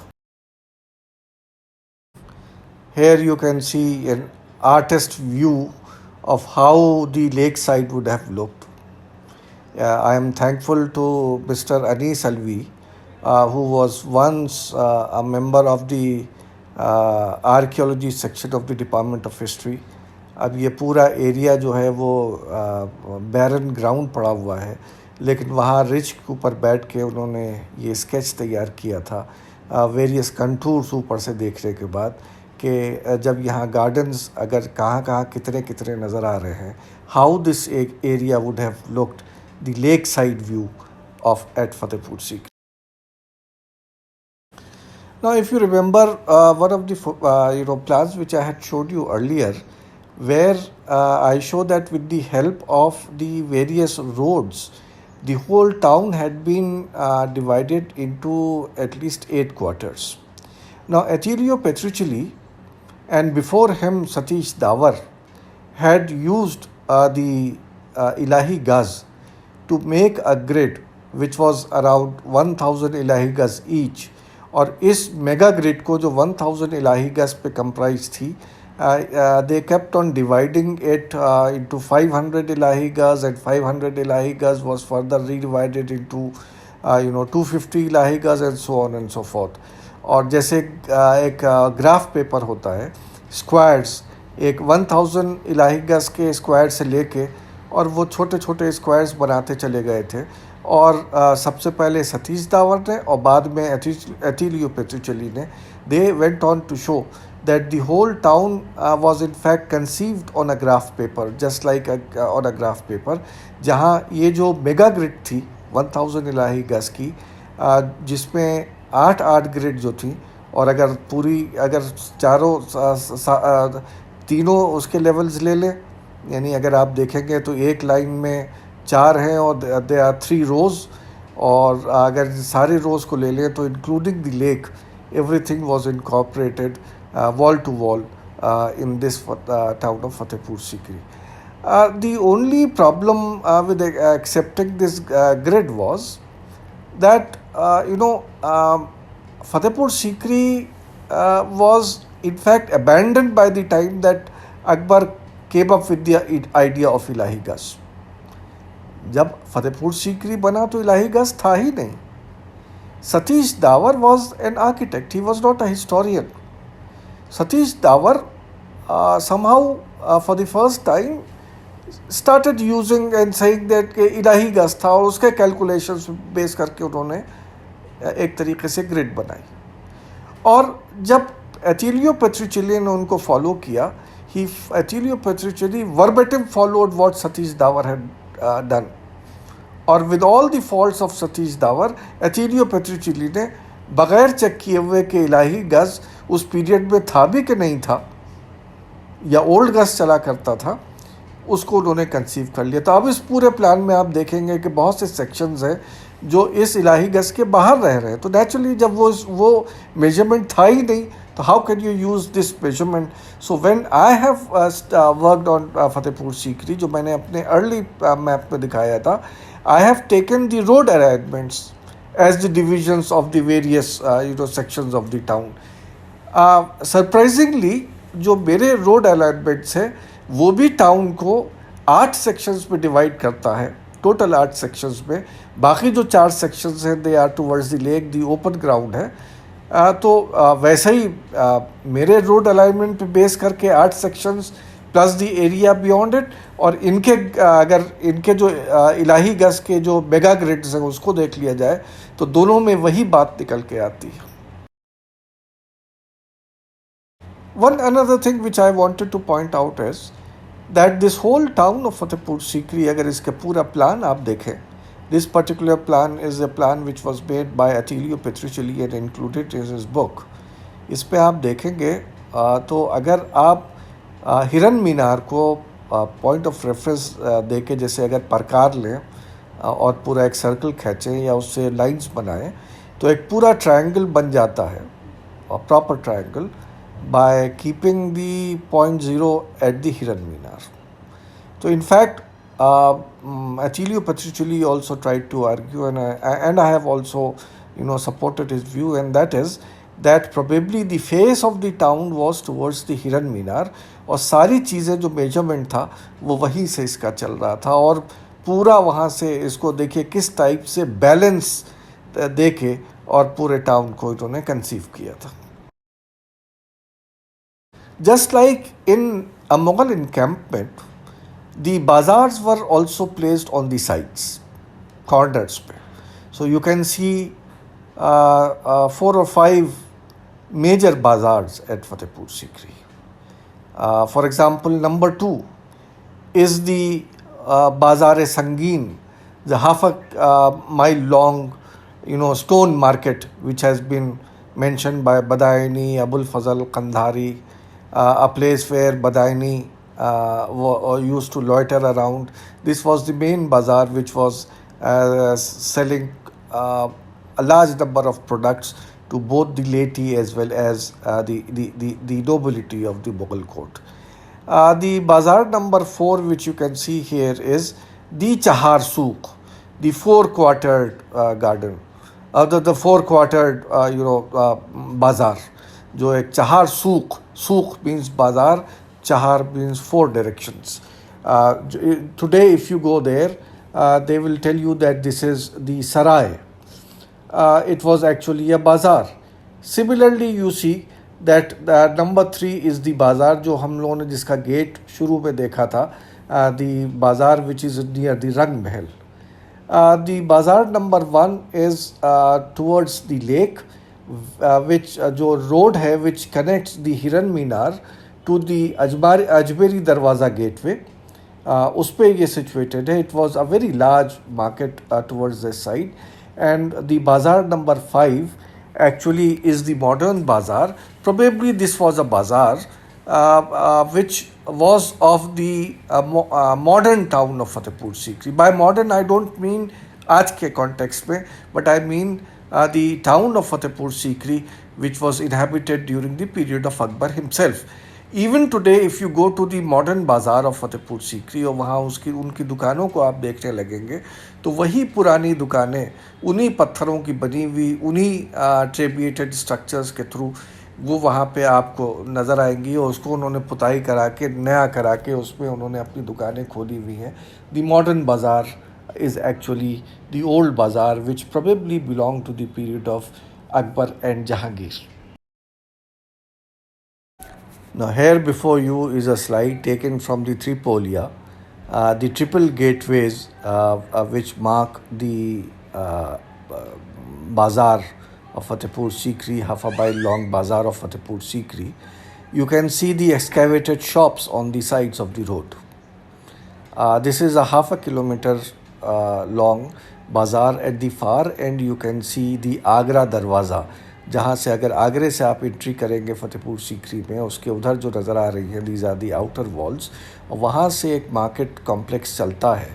Here you can see an artist view of how the lakeside would have looked. I am thankful to Mr. Anis Alvi, who was once a member of the archaeology section of the Department of History. अब ये पूरा area जो है वो बैरन ground पड़ा हुआ है, लेकिन वहाँ रिज के ऊपर बैठ के उन्होंने ये स्केच तैयार किया था वेरियस कंटूर्स ऊपर से देखने के बाद कि जब यहाँ गार्डन्स अगर कहाँ कहाँ कितने कितने नज़र आ रहे हैं, how this area would have looked the lake side view of at Fatehpur Sikri. Now, if you remember, one of the plans which I had showed you earlier, where I show that with the help of the various roads, the whole town had been divided into at least 8 quarters. Now, Attilio Petruccelli and before him Satish Davar had used the Ilahi Gaz to make a grid which was around 1000 Ilahi Gaz each. और इस mega grid को जो 1000 इलाही गज पे comprise थी, they kept on dividing it into 500 इलाही गज and 500 इलाही गज was further रीडिवाइडेड into 250 इलाही गज and so on and so fourth. और जैसे एक ग्राफ पेपर होता है, स्क्वायर्स एक 1000 इलाही गज के स्क्वायर से लेके और वो छोटे छोटे स्क्वायर्स बनाते चले गए थे. और सबसे पहले सतीश दावर ने और बाद में एटिलियो पेट्रुचेली ने, they went on to show that the whole town was in fact conceived on a graph paper, just like on a graph paper, जहां ये जो मेगा ग्रिड थी 1000 इलाही गज की, जिसमें 8 ग्रिड जो थी, और अगर चारों तीनों उसके लेवल्स ले लें, यानी अगर आप देखेंगे तो एक लाइन में 4 हैं और दे आर 3 रोज़, और अगर सारे रोज़ को ले लें तो including the lake, everything was incorporated wall to wall in this town of Fatehpur Sikri. The only problem with accepting this grid was that Fatehpur Sikri was in fact abandoned by the time that Akbar came up with the idea of Ilahi Gaz. जब फतेहपुर सीकरी बना तो इलाही गज था ही नहीं. Satish the power was an architect, he was not a historian. Satish the power somehow for the first time started using and saying that कि इलाही गज था, और उसके कैलकुलेशंस बेस करके उन्होंने एक तरीके से ग्रिड बनाई. और जब एटिलियो पेट्रुचेली ने उनको फॉलो किया, Attilio Petruccelli verbatim followed what Satish Dawar had done. और with all the faults of Satish Dawar, Attilio पेट्रुचेली ने बगैर चेक किए हुए कि इलाही गज उस पीरियड में था भी कि नहीं था, या ओल्ड गज चला करता था, उसको उन्होंने कंसीव कर लिया. तो अब इस पूरे प्लान में आप देखेंगे कि बहुत से सेक्शंस हैं जो इस इलाही गज के बाहर रह रहे हैं. तो नेचुरली जब वो मेजरमेंट था ही नहीं, तो how can you use this measurement. So when I have worked on Fatehpur Sikri, जो मैंने अपने अर्ली मैप में दिखाया था, I have taken the road arrangements as the divisions of the various sections of the town. Surprisingly जो मेरे road alignments है वो भी टाउन को 8 सेक्शंस में डिवाइड करता है, टोटल 8 सेक्शंस में. बाकी जो 4 सेक्शंस हैं they are towards the lake, the open ground है. तो वैसे ही मेरे रोड अलाइनमेंट पे बेस करके 8 sections plus the area beyond it, और इनके अगर इनके जो इलाही गज के जो मेगा ग्रिड्स हैं उसको देख लिया जाए तो दोनों में वही बात निकल के आती है. One another thing which I wanted to point out is that this whole town of Fatehpur Sikri, अगर इसका पूरा प्लान आप देखें, this particular plan is a plan which was made by Attilio Petrocelli and included in his book. इस पे आप देखेंगे तो अगर आप हिरन मीनार को पॉइंट ऑफ रेफरेंस दे के, जैसे अगर प्रकार लें और पूरा एक सर्कल खींचें या उससे लाइंस बनाएं, तो एक पूरा ट्रायंगल बन जाता है, proper triangle, by keeping the point zero at the Hiran Minar. So in fact, Attilio Petrocelli also tried to argue, and I have also supported his view, and that is that probably the face of the town was towards the Hiran Minar, और सारी चीज़ें जो measurement था वो वहीं से इसका चल रहा था, और पूरा वहाँ से इसको देखिए किस टाइप से बैलेंस देके और पूरे टाउन को इन्होंने कंसीव किया था. Just like in a Mughal encampment, the bazaars were also placed on the sides, corners पे. So you can see 4 or 5 major bazaars at Fatehpur Sikri. For example, number 2 is the Bazaar-e-Sangeen, the half a mile long, stone market, which has been mentioned by Badaini, Abul Fazal Kandhari, a place where Badaini used to loiter around. This was the main bazaar which was selling a large number of products to both the laity as well as the nobility of the Mughal court. The bazaar number 4, which you can see here, is the Chahar Souk, the four-quartered garden, the four-quartered bazaar. जो एक चहार सूख means बाज़ार, chahar means 4 directions. Today if you go there, they will tell you that this is the sarai. It was actually a bazaar. Similarly, you see that number 3 is the bazaar जो हम लोगों ने जिसका gate शुरू में देखा था, the bazaar which is near the Rang Mahal. The bazaar number 1 is towards the lake, which जो रोड है which connects the Hiran Minar to the Ajmeri Darwaza gateway, उस पे ये situated है. It was a very large market towards this side, and the bazaar number 5 actually is the modern bazaar. Probably this was a bazaar which was of the modern town of Fatehpur Sikri. By modern I don't mean आज के context में, but I mean the town of Fatehpur Sikri, which was inhabited during the period of Akbar himself. Even today, if you go to the modern bazaar of Fatehpur Sikri और वहाँ उनकी दुकानों को आप देखने लगेंगे, तो वही पुरानी दुकानें उन्हीं पत्थरों की बनी हुई, उन्हीं ट्रेबिएटेड स्ट्रक्चर्स के थ्रू वो वहाँ पे आपको नज़र आएंगी, और उसको उन्होंने पुताई करा के, नया करा के, उसमें उन्होंने अपनी दुकानें खोली हुई हैं. द मॉडर्न बाज़ार is actually the old bazaar which probably belonged to the period of Akbar and Jahangir. Now here before you is a slide taken from the Tripolia, the triple gateways which mark the bazaar of Fatehpur Sikri, half a mile long bazaar of Fatehpur Sikri. You can see the excavated shops on the sides of the road. This is a half a kilometer long bazaar. At the far end you can see the Agra Darwaza, जहाँ से अगर आगरे से आप entry करेंगे फतेहपुर सीकरी में, उसके उधर जो नज़र आ रही है these are the outer walls, और वहाँ से एक मार्केट कॉम्प्लेक्स चलता है,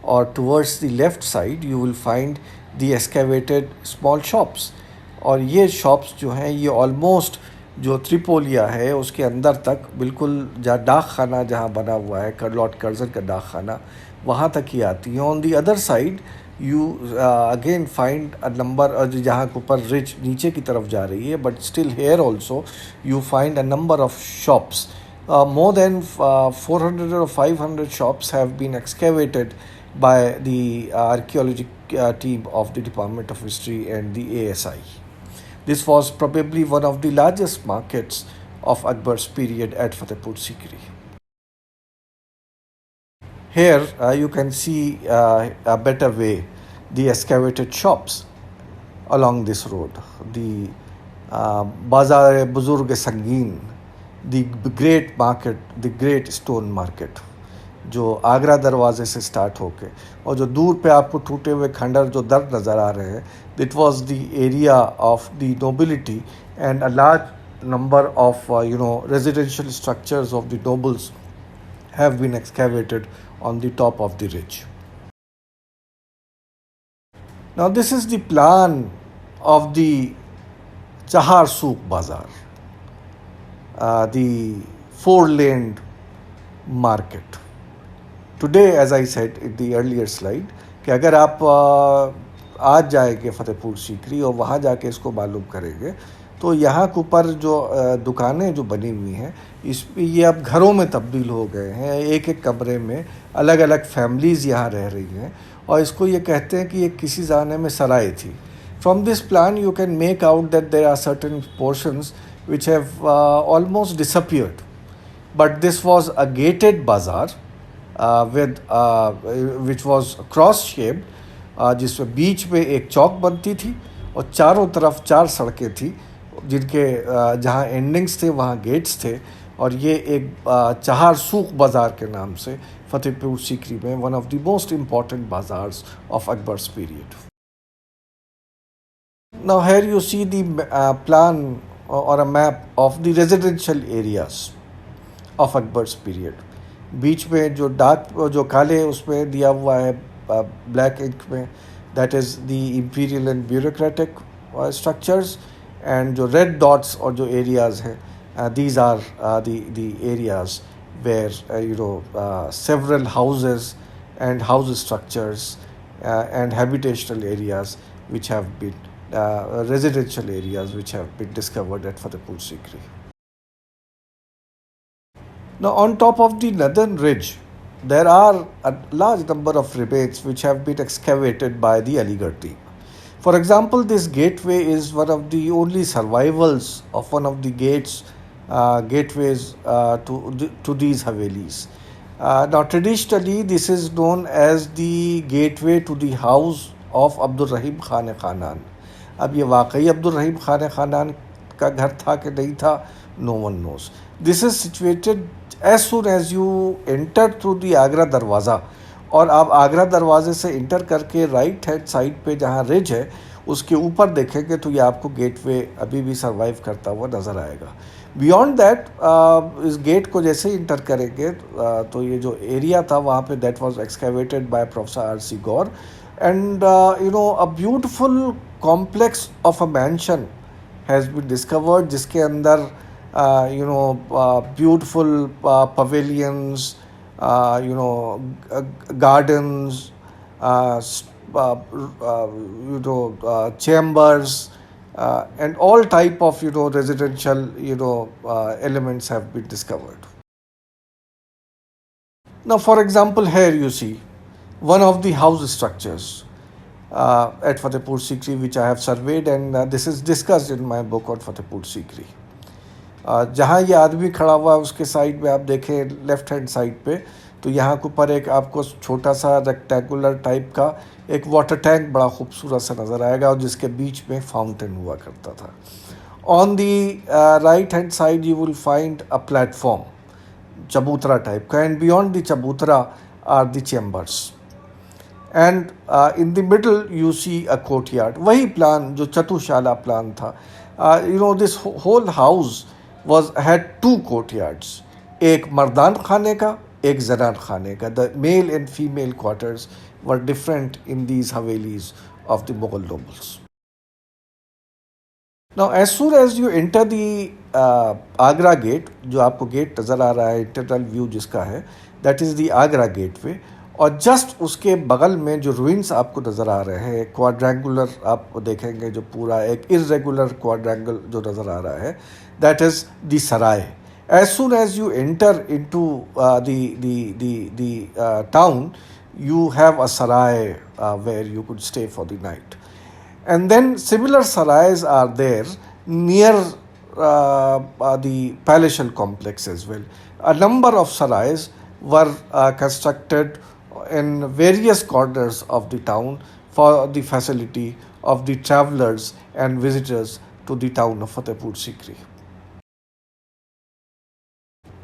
और towards the left side you will find the excavated small shops. और ये शॉप्स जो हैं ये ऑलमोस्ट जो त्रिपोलिया है उसके अंदर तक बिल्कुल जहाँ डाक खाना जहाँ बना हुआ है, लॉर्ड कर्जन का डाक खाना, वहाँ तक ही आती है. On the other side you again find a number जहाँ के ऊपर रिच नीचे की तरफ जा रही है, but still here also you find a number of shops. More than 400 or 500 shops have been excavated by the archaeology team of the Department of History and the ASI. This was probably one of the largest markets of Akbar's period at Fatehpur Sikri. Here you can see a better way the excavated shops along this road. The Bazaar-e-Buzurg-e-Sangeen, the great market, the great stone market. जो आगरा दरवाजे से start होके, और जो दूर पे आपको टूटे हुए खंडर जो दर नज़र आ रहे हैं, that was the area of the nobility, and a large number of residential structures of the nobles have been excavated on the top of the ridge. Now, this is the plan of the Chahar Souk Bazaar, the four-laned market. Today, as I said in the earlier slide, कि अगर आप आज जाएंगे फतेहपुर सीकरी और वहाँ जाके इसको मालूम करेंगे, तो यहाँ के ऊपर जो दुकानें जो बनी हुई हैं, इस ये अब घरों में तब्दील हो गए हैं। एक एक कमरे में अलग अलग फैमिलीज़ यहाँ रह रही हैं, और इसको ये कहते हैं कि ये किसी ज़माने में सराय थी. From this plan you can make out that there are certain portions which have almost disappeared, but this was a gated bazaar with which was cross shaped, जिसमें बीच में एक चौक बनती थी और चारों तरफ चार सड़कें थी, जिनके जहाँ एंडिंग्स थे वहाँ गेट्स थे, और ये एक चहार सूक बाज़ार के नाम से फतेहपुर सीकरी में one of the most important bazaars of Akbar's period. Now here you see the plan or a map of the residential areas of Akbar's period. बीच में जो डार्क जो काले उसमें दिया हुआ है ब्लैक इंक में, that is the imperial and bureaucratic structures, and जो रेड डॉट्स और जो एरियाज़ हैं, these are the areas where several houses and house structures and habitational areas which have been residential areas which have been discovered at Fatehpur Sikri. Now, on top of the northern ridge, there are a large number of remains which have been excavated by the Aligarh team. For example, this gateway is one of the only survivals of one of the gateways to these Havelis. Now, traditionally, this is known as the gateway to the house of Abdul Rahim Khan Khanan. अब ये वाकई अब्दुल रहीम खान खानान का घर था कि नहीं था, no one knows. This is situated as soon as you enter through the Agra Darwaza, और आप आगरा दरवाजे से इंटर करके राइट हैंड साइड पे जहाँ रिज है उसके ऊपर देखेंगे तो ये आपको गेटवे अभी भी सर्वाइव करता हुआ नज़र आएगा. बियॉन्ड दैट, इस गेट को जैसे ही इंटर करेंगे तो ये जो एरिया था वहाँ पे that was excavated by professor RC. Gaur, and a beautiful complex of a mansion has been discovered, जिसके अंदर beautiful pavilions, gardens, chambers, and all type of residential elements have been discovered. Now, for example, here you see one of the house structures at Fatehpur Sikri which I have surveyed, and this is discussed in my book on Fatehpur Sikri. जहाँ ये आदमी खड़ा हुआ है उसके side में आप देखें लेफ्ट हैंड साइड पे, तो यहाँ के ऊपर एक आपको छोटा सा रेक्टेंगुलर टाइप का एक वाटर टैंक बड़ा खूबसूरत सा नज़र आएगा, और जिसके बीच में फाउंटेन हुआ करता था. On the right hand side you will find a platform chabutra type का, and beyond the chabutra are the chambers, and in the middle you see a courtyard. वही प्लान जो चतुशाला प्लान था. This whole house was had two courtyards, एक मर्दान खाने का, एक जनान खाने का. The male and female quarters were different in these havelis of the Mughal nobles. Now, as soon as you enter the Agra gate, जो आपको gate नज़र आ रहा है इंटरनल व्यू जिसका है, that is the Agra gateway, और just उसके बगल में जो ruins आपको नज़र आ रहे हैं, क्वाड्रेंगुलर आप देखेंगे जो पूरा एक इरेगुलर क्वाड्रेंगल जो नज़र आ रहा है, that is the sarai. As soon as you enter into the town, you have a sarai where you could stay for the night. And then similar sarais are there near the palatial complex as well. A number of sarais were constructed in various corners of the town for the facility of the travelers and visitors to the town of Fatehpur Sikri.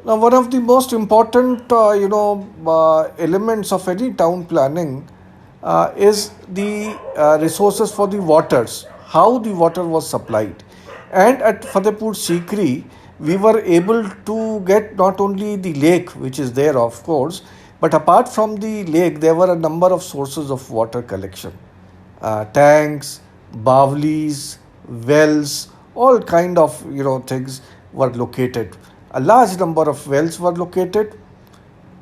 Now, one of the most important, elements of any town planning is the resources for the waters, how the water was supplied. And at Fatehpur Sikri, we were able to get not only the lake, which is there, of course, but apart from the lake, there were a number of sources of water collection, tanks, bawlis, wells, all kind of things were located. A large number of wells were located,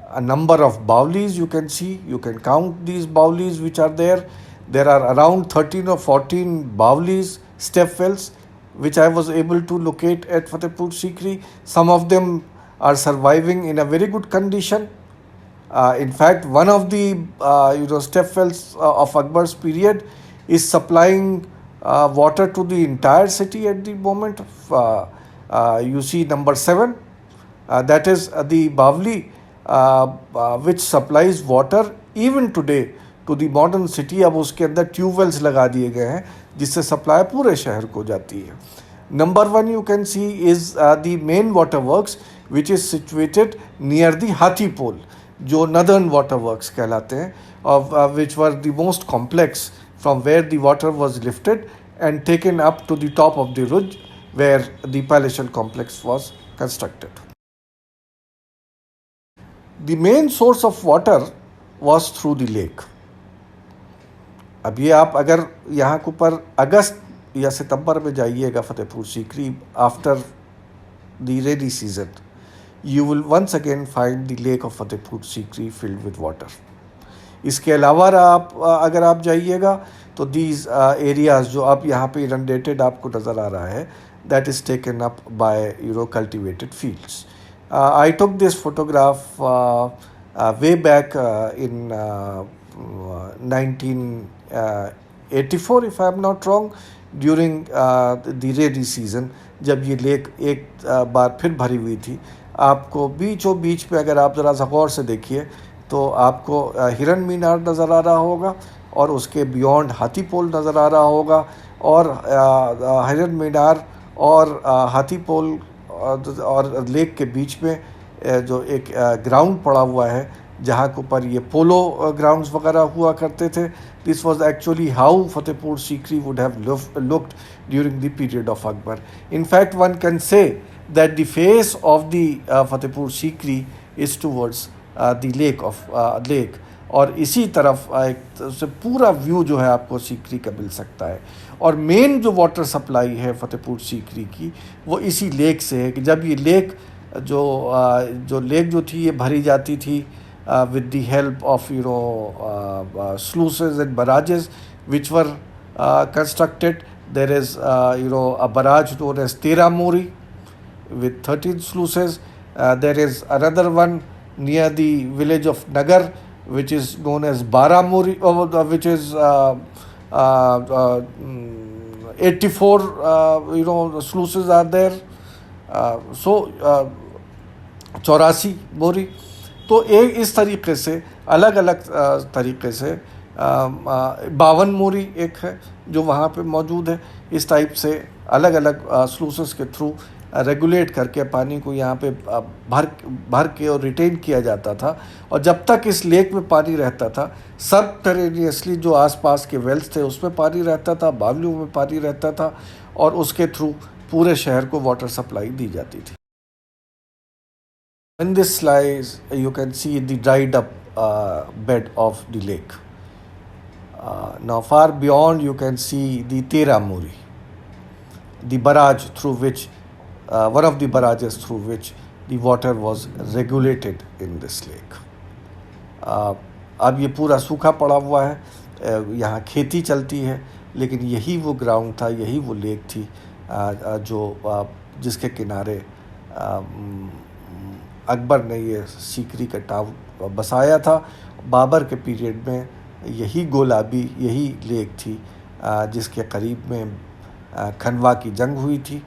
a number of bawlis you can see. You can count these bawlis which are there. There are around 13 or 14 bawlis, step wells, which I was able to locate at Fatehpur Sikri. Some of them are surviving in a very good condition. In fact, one of the step wells of Akbar's period is supplying water to the entire city at the moment. You see number 7, that is the Bavli, which supplies water even today to the modern city. अब उसके अंदर tube wells लगा दिए गए हैं जिससे supply पूरे शहर को जाती है. Number 1 you can see is the main water works which is situated near the Hathi Pole, जो northern water works कहलाते हैं, of which were the most complex, from where the water was lifted and taken up to the top of the ridge where the palatial complex was constructed. The main source of water was through the lake. अब ये आप अगर यहाँ के ऊपर अगस्त या सितंबर में जाइएगा Fatehpur Sikri after the rainy season, you will once again find the lake of Fatehpur Sikri filled with water. इसके अलावा अगर आप जाइएगा तो these areas जो आप यहाँ पे inundated आपको नज़र आ रहा है, that is taken up by cultivated fields. I took this photograph way back in 1984 if I am not wrong, during the rainy season, जब ये लेक एक बार फिर भरी हुई थी. आपको बीचों बीच पे अगर आप ज़रा सा गौर से देखिए तो आपको हिरन मीनार नज़र आ रहा होगा और उसके बियॉन्ड हाथी पोल नज़र आ रहा होगा, और हिरन मीनार और हाथी पोल और लेक के बीच में जो एक ग्राउंड पड़ा हुआ है जहाँ के ऊपर ये पोलो ग्राउंड्स वगैरह हुआ करते थे. This was actually how Fatehpur Sikri would have looked during the period of Akbar. In fact one can say that the face of the Fatehpur Sikri is towards the lake, और इसी तरफ से पूरा व्यू जो है आपको सीकरी का मिल सकता है. और मेन जो वाटर सप्लाई है फतेहपुर सीकरी की वो इसी लेक से है कि जब ये लेक जो लेक जो थी ये भरी जाती थी with the help of sluices and barrages which were constructed. There is a barrage known as Tera Mori with 13 sluices. There is another one near the village of Nagar which is known as Baramuri, which is 84 sluices are there. So 84 मोरी. तो एक इस तरीके से अलग अलग तरीके से 52 मोरी एक है जो वहाँ पे मौजूद है. इस टाइप से अलग अलग स्लूसेस के थ्रू रेगुलेट करके पानी को यहाँ पे भर के और रिटेन किया जाता था. और जब तक इस लेक में पानी रहता था, सब टेरेनियसली जो आसपास के वेल्स थे उसमें पानी रहता था, बावलियों में पानी रहता था, और उसके थ्रू पूरे शहर को वाटर सप्लाई दी जाती थी. In this slide, you can see the dried up bed of the lake. Now, far beyond, you can see the Tera Muri, the barrage through which, one of the barrages through which the water was regulated in this lake. अब ये पूरा सूखा पड़ा हुआ है, यहाँ खेती चलती है, लेकिन यही वो ग्राउंड था, यही वो लेक थी जो जिसके किनारे अकबर ने ये सीकरी का टाउन बसाया था. बाबर के पीरियड में यही गोलाबी, यही लेक थी जिसके करीब में खनवा की जंग हुई थी,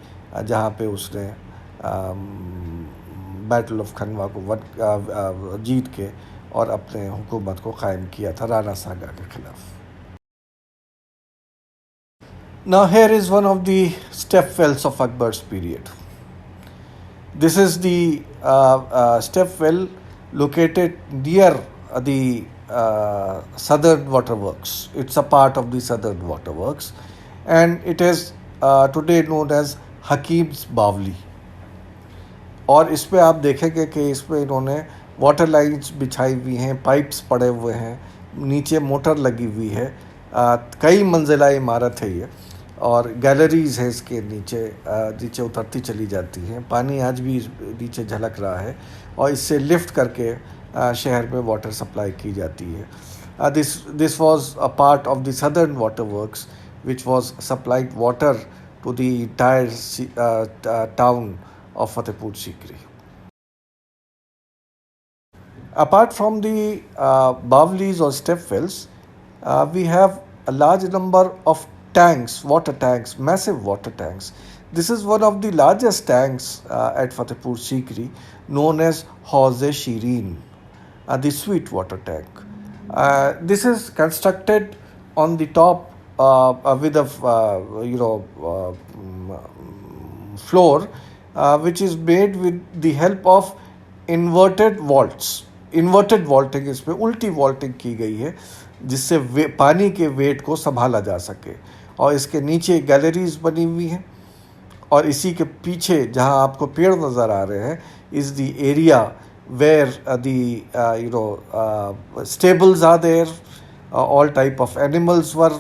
जहाँ पे उसने बैटल ऑफ खनवा को जीत के और अपने हुकूमत को कायम किया था राणा सांगा के खिलाफ. Now here is one of the step wells of Akbar's period. This is the step well located near the Southern Waterworks. It's a part of the Southern Waterworks, and it is today known as Hakim's Bawli. और इस पे आप देखेंगे कि इस पे इन्होंने water lines बिछाई हुई हैं, पाइप्स पड़े हुए हैं, नीचे मोटर लगी हुई है, कई मंजिला इमारत है ये, और गैलरीज है इसके नीचे, नीचे उतरती चली जाती हैं, पानी आज भी नीचे झलक रहा है और इससे लिफ्ट करके शहर में वाटर सप्लाई की जाती है. This was a part of the southern water works which was supplied water to the entire town of Fatehpur Sikri. Apart from the Bawlis or step wells, we have a large number of tanks, water tanks, massive water tanks. This is one of the largest tanks at Fatehpur Sikri, known as Hauze Shireen, the sweet water tank. This is constructed on the top with a floor which is made with the help of inverted vaults. Inverted vaulting, इस पर उल्टी vaulting की गई है जिससे पानी के wait को संभाला जा सके, और इसके नीचे गैलरीज बनी हुई हैं, और इसी के पीछे जहां आपको पेड़ नज़र आ रहे हैं is the area where the stables are there, all type of animals were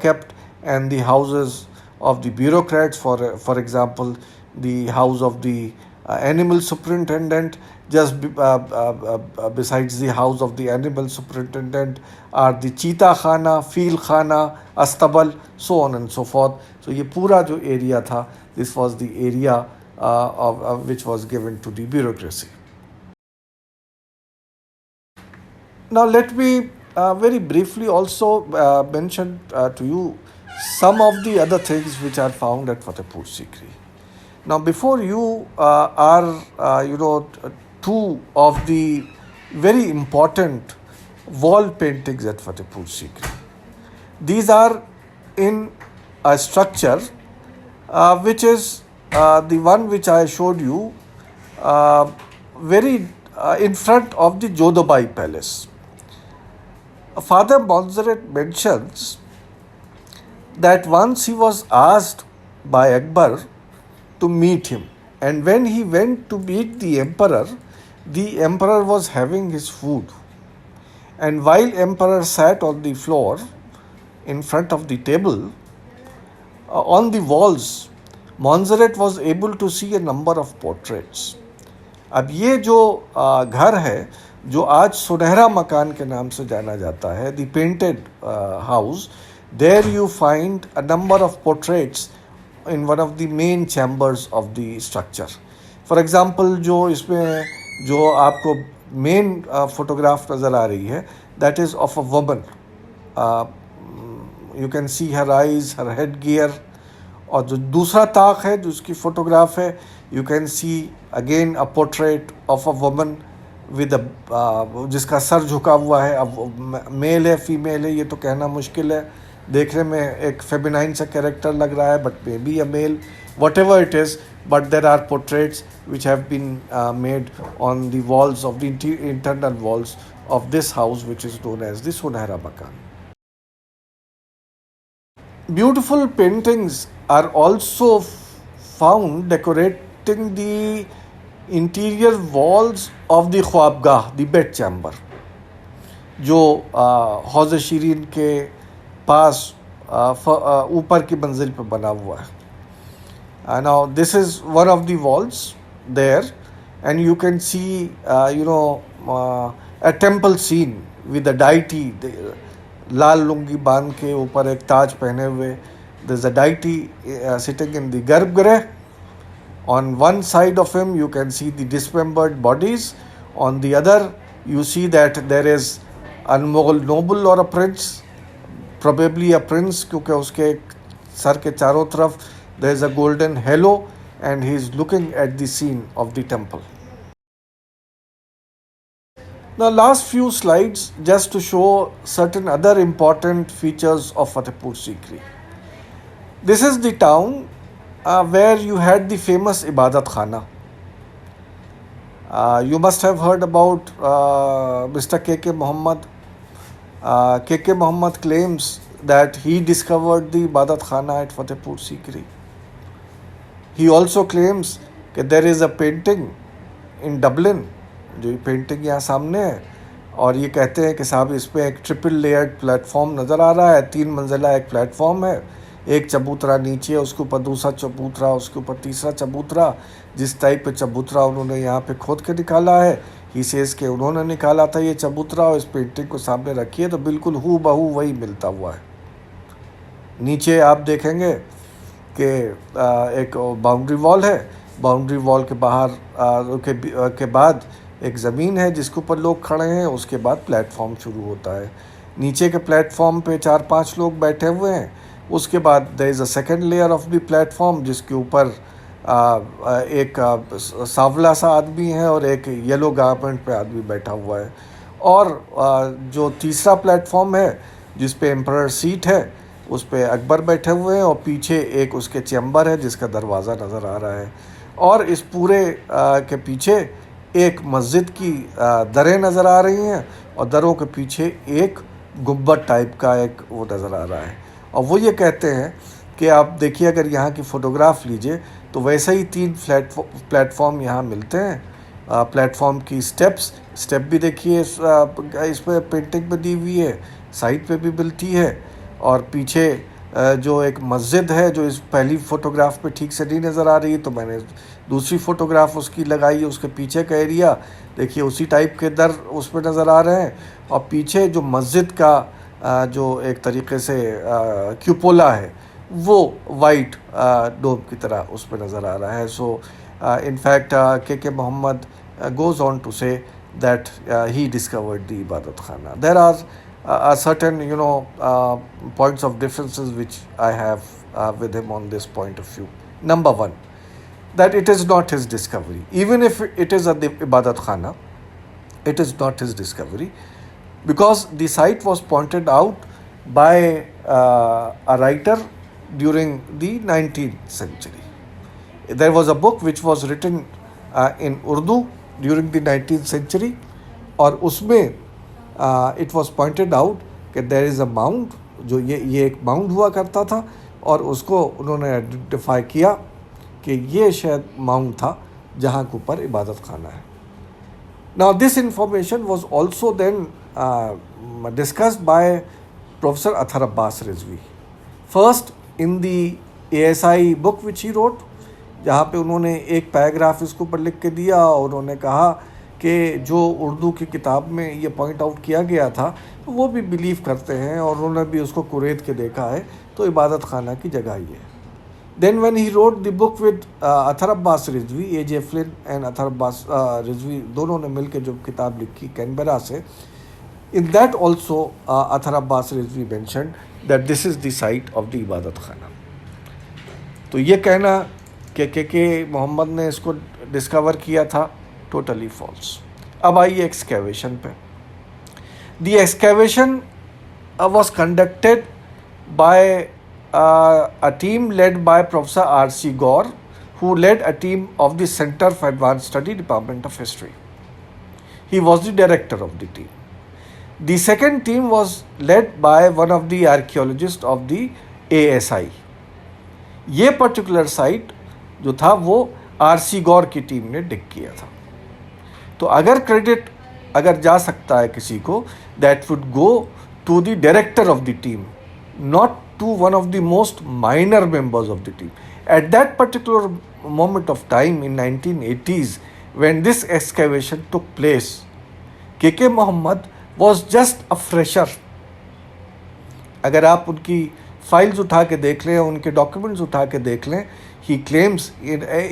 kept, and the houses of the bureaucrats, for example the house of the animal superintendent. Just besides the house of the animal superintendent are the cheetah khana, field khana, astabal, so on and so forth. So ye pura jo area tha, this was the area of which was given to the bureaucracy. Now let me very briefly also mention to you some of the other things which are found at Fatehpur Sikri. Now, before you are two of the very important wall paintings at Fatehpur Sikri. These are in a structure which is the one which I showed you very in front of the Jodabai Palace. Father Montserrat mentions that once he was asked by Akbar to meet him, and when he went to meet the emperor was having his food, and while emperor sat on the floor in front of the table, on the walls Montserrat was able to see a number of portraits. अब ये जो घर है जो आज सुनहरा मकान के नाम से जाना जाता है, the painted house, there you find a number of portraits in one of the main chambers of the structure. For example जो इसमें जो आपको मेन फोटोग्राफ नज़र आ रही है, that is of a woman. You can see her eyes, her head gear. और जो दूसरा ताक है जो उसकी फ़ोटोग्राफ है, you can see again a portrait of a woman with जिसका सर झुका हुआ है. अब मेल है फीमेल है ये तो कहना मुश्किल है, देखने में एक फेमिनाइन सा कैरेक्टर लग रहा है, but may be a male, whatever it is, but there are portraits which have been made on the walls of the internal walls of this house which is known as the Sunehra Makan. Beautiful paintings are also found decorating the interior walls of the ख्वाबगाह, the bed chamber, जो हौज़ शीरीन के पास ऊपर की मंजिल पर बना हुआ है. Now this is one of the walls there, and you can see a temple scene with a deity. लाल लुंगी बांध के ऊपर एक ताज पहने हुए, there is a deity sitting in the garbhagriha. On one side of him you can see the dismembered bodies, on the other you see that there is a noble or a prince, probably a prince, क्योंकि उसके sir के चारों तरफ there is a golden halo and he is looking at the scene of the temple. Now, last few slides just to show certain other important features of Fatehpur Sikri. This is the town where you had the famous Ibadat Khana. You must have heard about Mr. K.K. Muhammad. K.K. Muhammad claims that he discovered the Ibadat Khana at Fatehpur Sikri. He also claims that there is a painting in Dublin, जो painting यहाँ सामने है, और ये कहते हैं कि साहब इस पर एक ट्रिपल लेयर्ड प्लेटफॉर्म नज़र आ रहा है, 3 मंजिला एक प्लेटफॉर्म है, एक चबूतरा नीचे, उसके ऊपर दूसरा चबूतरा, उसके ऊपर तीसरा चबूतरा, जिस टाइप पे चबूतरा उन्होंने यहाँ पे खोद के निकाला है, ही सेज के उन्होंने निकाला था ये चबूतरा, और इस पेंटिंग को सामने रखिए तो बिल्कुल हू बहू वही मिलता हुआ है। नीचे आप देखेंगे कि एक बाउंड्री वॉल है, बाउंड्री वॉल के बाहर के बाद एक ज़मीन है जिसके ऊपर लोग खड़े हैं, उसके बाद प्लेटफॉर्म शुरू होता है। नीचे के प्लेटफॉर्म पे 4-5 लोग बैठे हुए हैं, उसके बाद there is a second layer of the platform जिसके ऊपर एक सांवला सा आदमी है और एक येलो गारमेंट पे आदमी बैठा हुआ है, और जो तीसरा प्लेटफॉर्म है जिस पे एम्परर सीट है उस पे अकबर बैठे हुए हैं, और पीछे एक उसके चैम्बर है जिसका दरवाज़ा नज़र आ रहा है, और इस पूरे के पीछे एक मस्जिद की दरें नज़र आ रही हैं, और दरों के पीछे एक गुंबद टाइप का एक वो नज़र आ रहा है। और वो ये कहते हैं कि आप देखिए, अगर यहाँ की फ़ोटोग्राफ लीजिए तो वैसे ही 3 प्लेटफॉर्म यहाँ मिलते हैं। प्लेटफॉर्म की स्टेप भी देखिए इस पर पेंटिंग पे दी हुई है, साइड पे भी मिलती है, और पीछे जो एक मस्जिद है जो इस पहली फ़ोटोग्राफ पे ठीक से नहीं नज़र आ रही, तो मैंने दूसरी फ़ोटोग्राफ उसकी लगाई है, उसके पीछे का एरिया देखिए उसी टाइप के दर उस पर नज़र आ रहे हैं, और पीछे जो मस्जिद का जो एक तरीके से क्यूपोला है वो वाइट डोम की तरह उस पर नज़र आ रहा है। सो इन फैक्ट के Mohammad goes on to say that he discovered the Ibadat Khana. There are certain, points of differences which I have with him on this point of view. Number one, that it is not his discovery. Even if it is a Ibadat Khana, it is not his discovery, because the site was pointed out by a writer during the 19th century. There was a book which was written in Urdu during the 19th century, और उसमें it was pointed out कि there is a mound, जो ये एक mound हुआ करता था, और उसको उन्होंने आइडेंटिफाई किया कि ये शायद माउंड था जहाँ के ऊपर इबादत खाना है। Now this information was also then discussed by Professor Athar Abbas Rizvi. First in the ASI book which he wrote, जहाँ पे उन्होंने एक पैराग्राफ इसके ऊपर लिख के दिया, और उन्होंने कहा कि जो उर्दू की किताब में ये पॉइंट आउट किया गया था तो वो भी बिलीव करते हैं, और उन्होंने भी उसको कुरेद के देखा है, तो इबादत खाना की जगह ही है। Then when he wrote the book with Athar Abbas Rizvi, A.J. Flynn and Athar Abbas Rizvi दोनों ने मिल के जो किताब लिखी कैनबरा से, in that also Athar Abbas Rizvi mention that this is the site of the Ibadat Khana. तो ये कहना के मोहम्मद ने इसको डिस्कवर किया था, टोटली फॉल्स। अब आइए एक्सकेवेशन पे। The excavation was conducted by a team led by Professor R.C. Gore, who led a team of the Center for Advanced Study, Department of History. He was the director of the team. The second team was led by one of the archaeologists of the ASI. ये particular site जो था वो R.C. गौर की team ने डिग किया था। तो अगर क्रेडिट अगर जा सकता है किसी को, that would go to the director of the team, not to one of the most minor members of the team. At that particular moment of time in 1980s, when this excavation took place, K.K. Muhammad was just a fresher. अगर आप उनकी files उठा के देख लें, उनके documents उठा के देख लें, he claims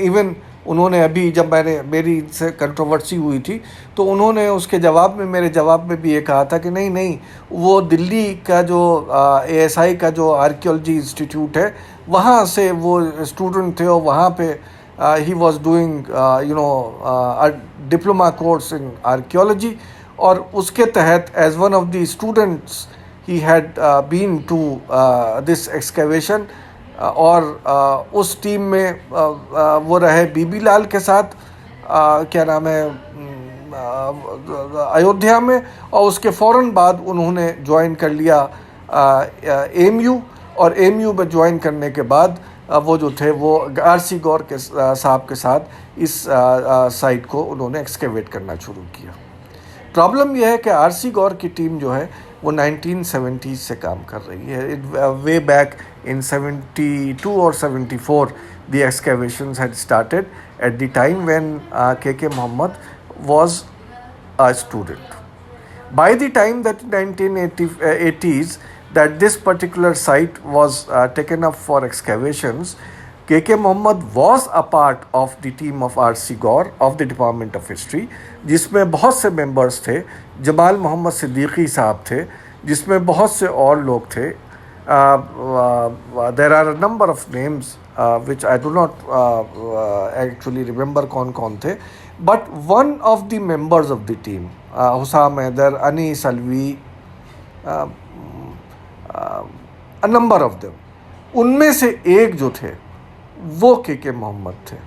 even उन्होंने अभी जब मेरी से कंट्रोवर्सी हुई थी तो उन्होंने उसके जवाब में, मेरे जवाब में भी ये कहा था कि नहीं वो दिल्ली का जो ASI का जो आर्कियोलॉजी इंस्टीट्यूट है वहाँ से वो स्टूडेंट थे, और वहाँ पे he was doing diploma course in archaeology, और उसके तहत as one of the students he had been to this excavation, और उस टीम में वो रहे बीबी लाल के साथ, क्या नाम है, अयोध्या में, और उसके फ़ौरन बाद उन्होंने ज्वाइन कर लिया एमयू, और एमयू में ज्वाइन करने के बाद वो जो थे वो आरसी गौर के साहब के साथ इस साइट को उन्होंने एक्सकेवेट करना शुरू किया। प्रॉब्लम यह है कि आरसी गौर की टीम जो है वो 1970 से काम कर रही है। वे बैक इन 72 और 74 the excavations had started at the time when के Mohammad was a student. By the time that 1980s that this particular site was taken up for excavations, K.K. Mohammed was a part of the team of R.C. Gaur of the Department of History, जिसमें बहुत से members थे, जमाल मोहम्मद सिद्दीकी साहब थे, जिसमें बहुत से और लोग थे. There are a number of names which I do not actually remember कौन थे, but one of the members of the team, Hussam Haider, Anis Alvi, a number of them, उनमें से एक जो थे वो के मोहम्मद थे.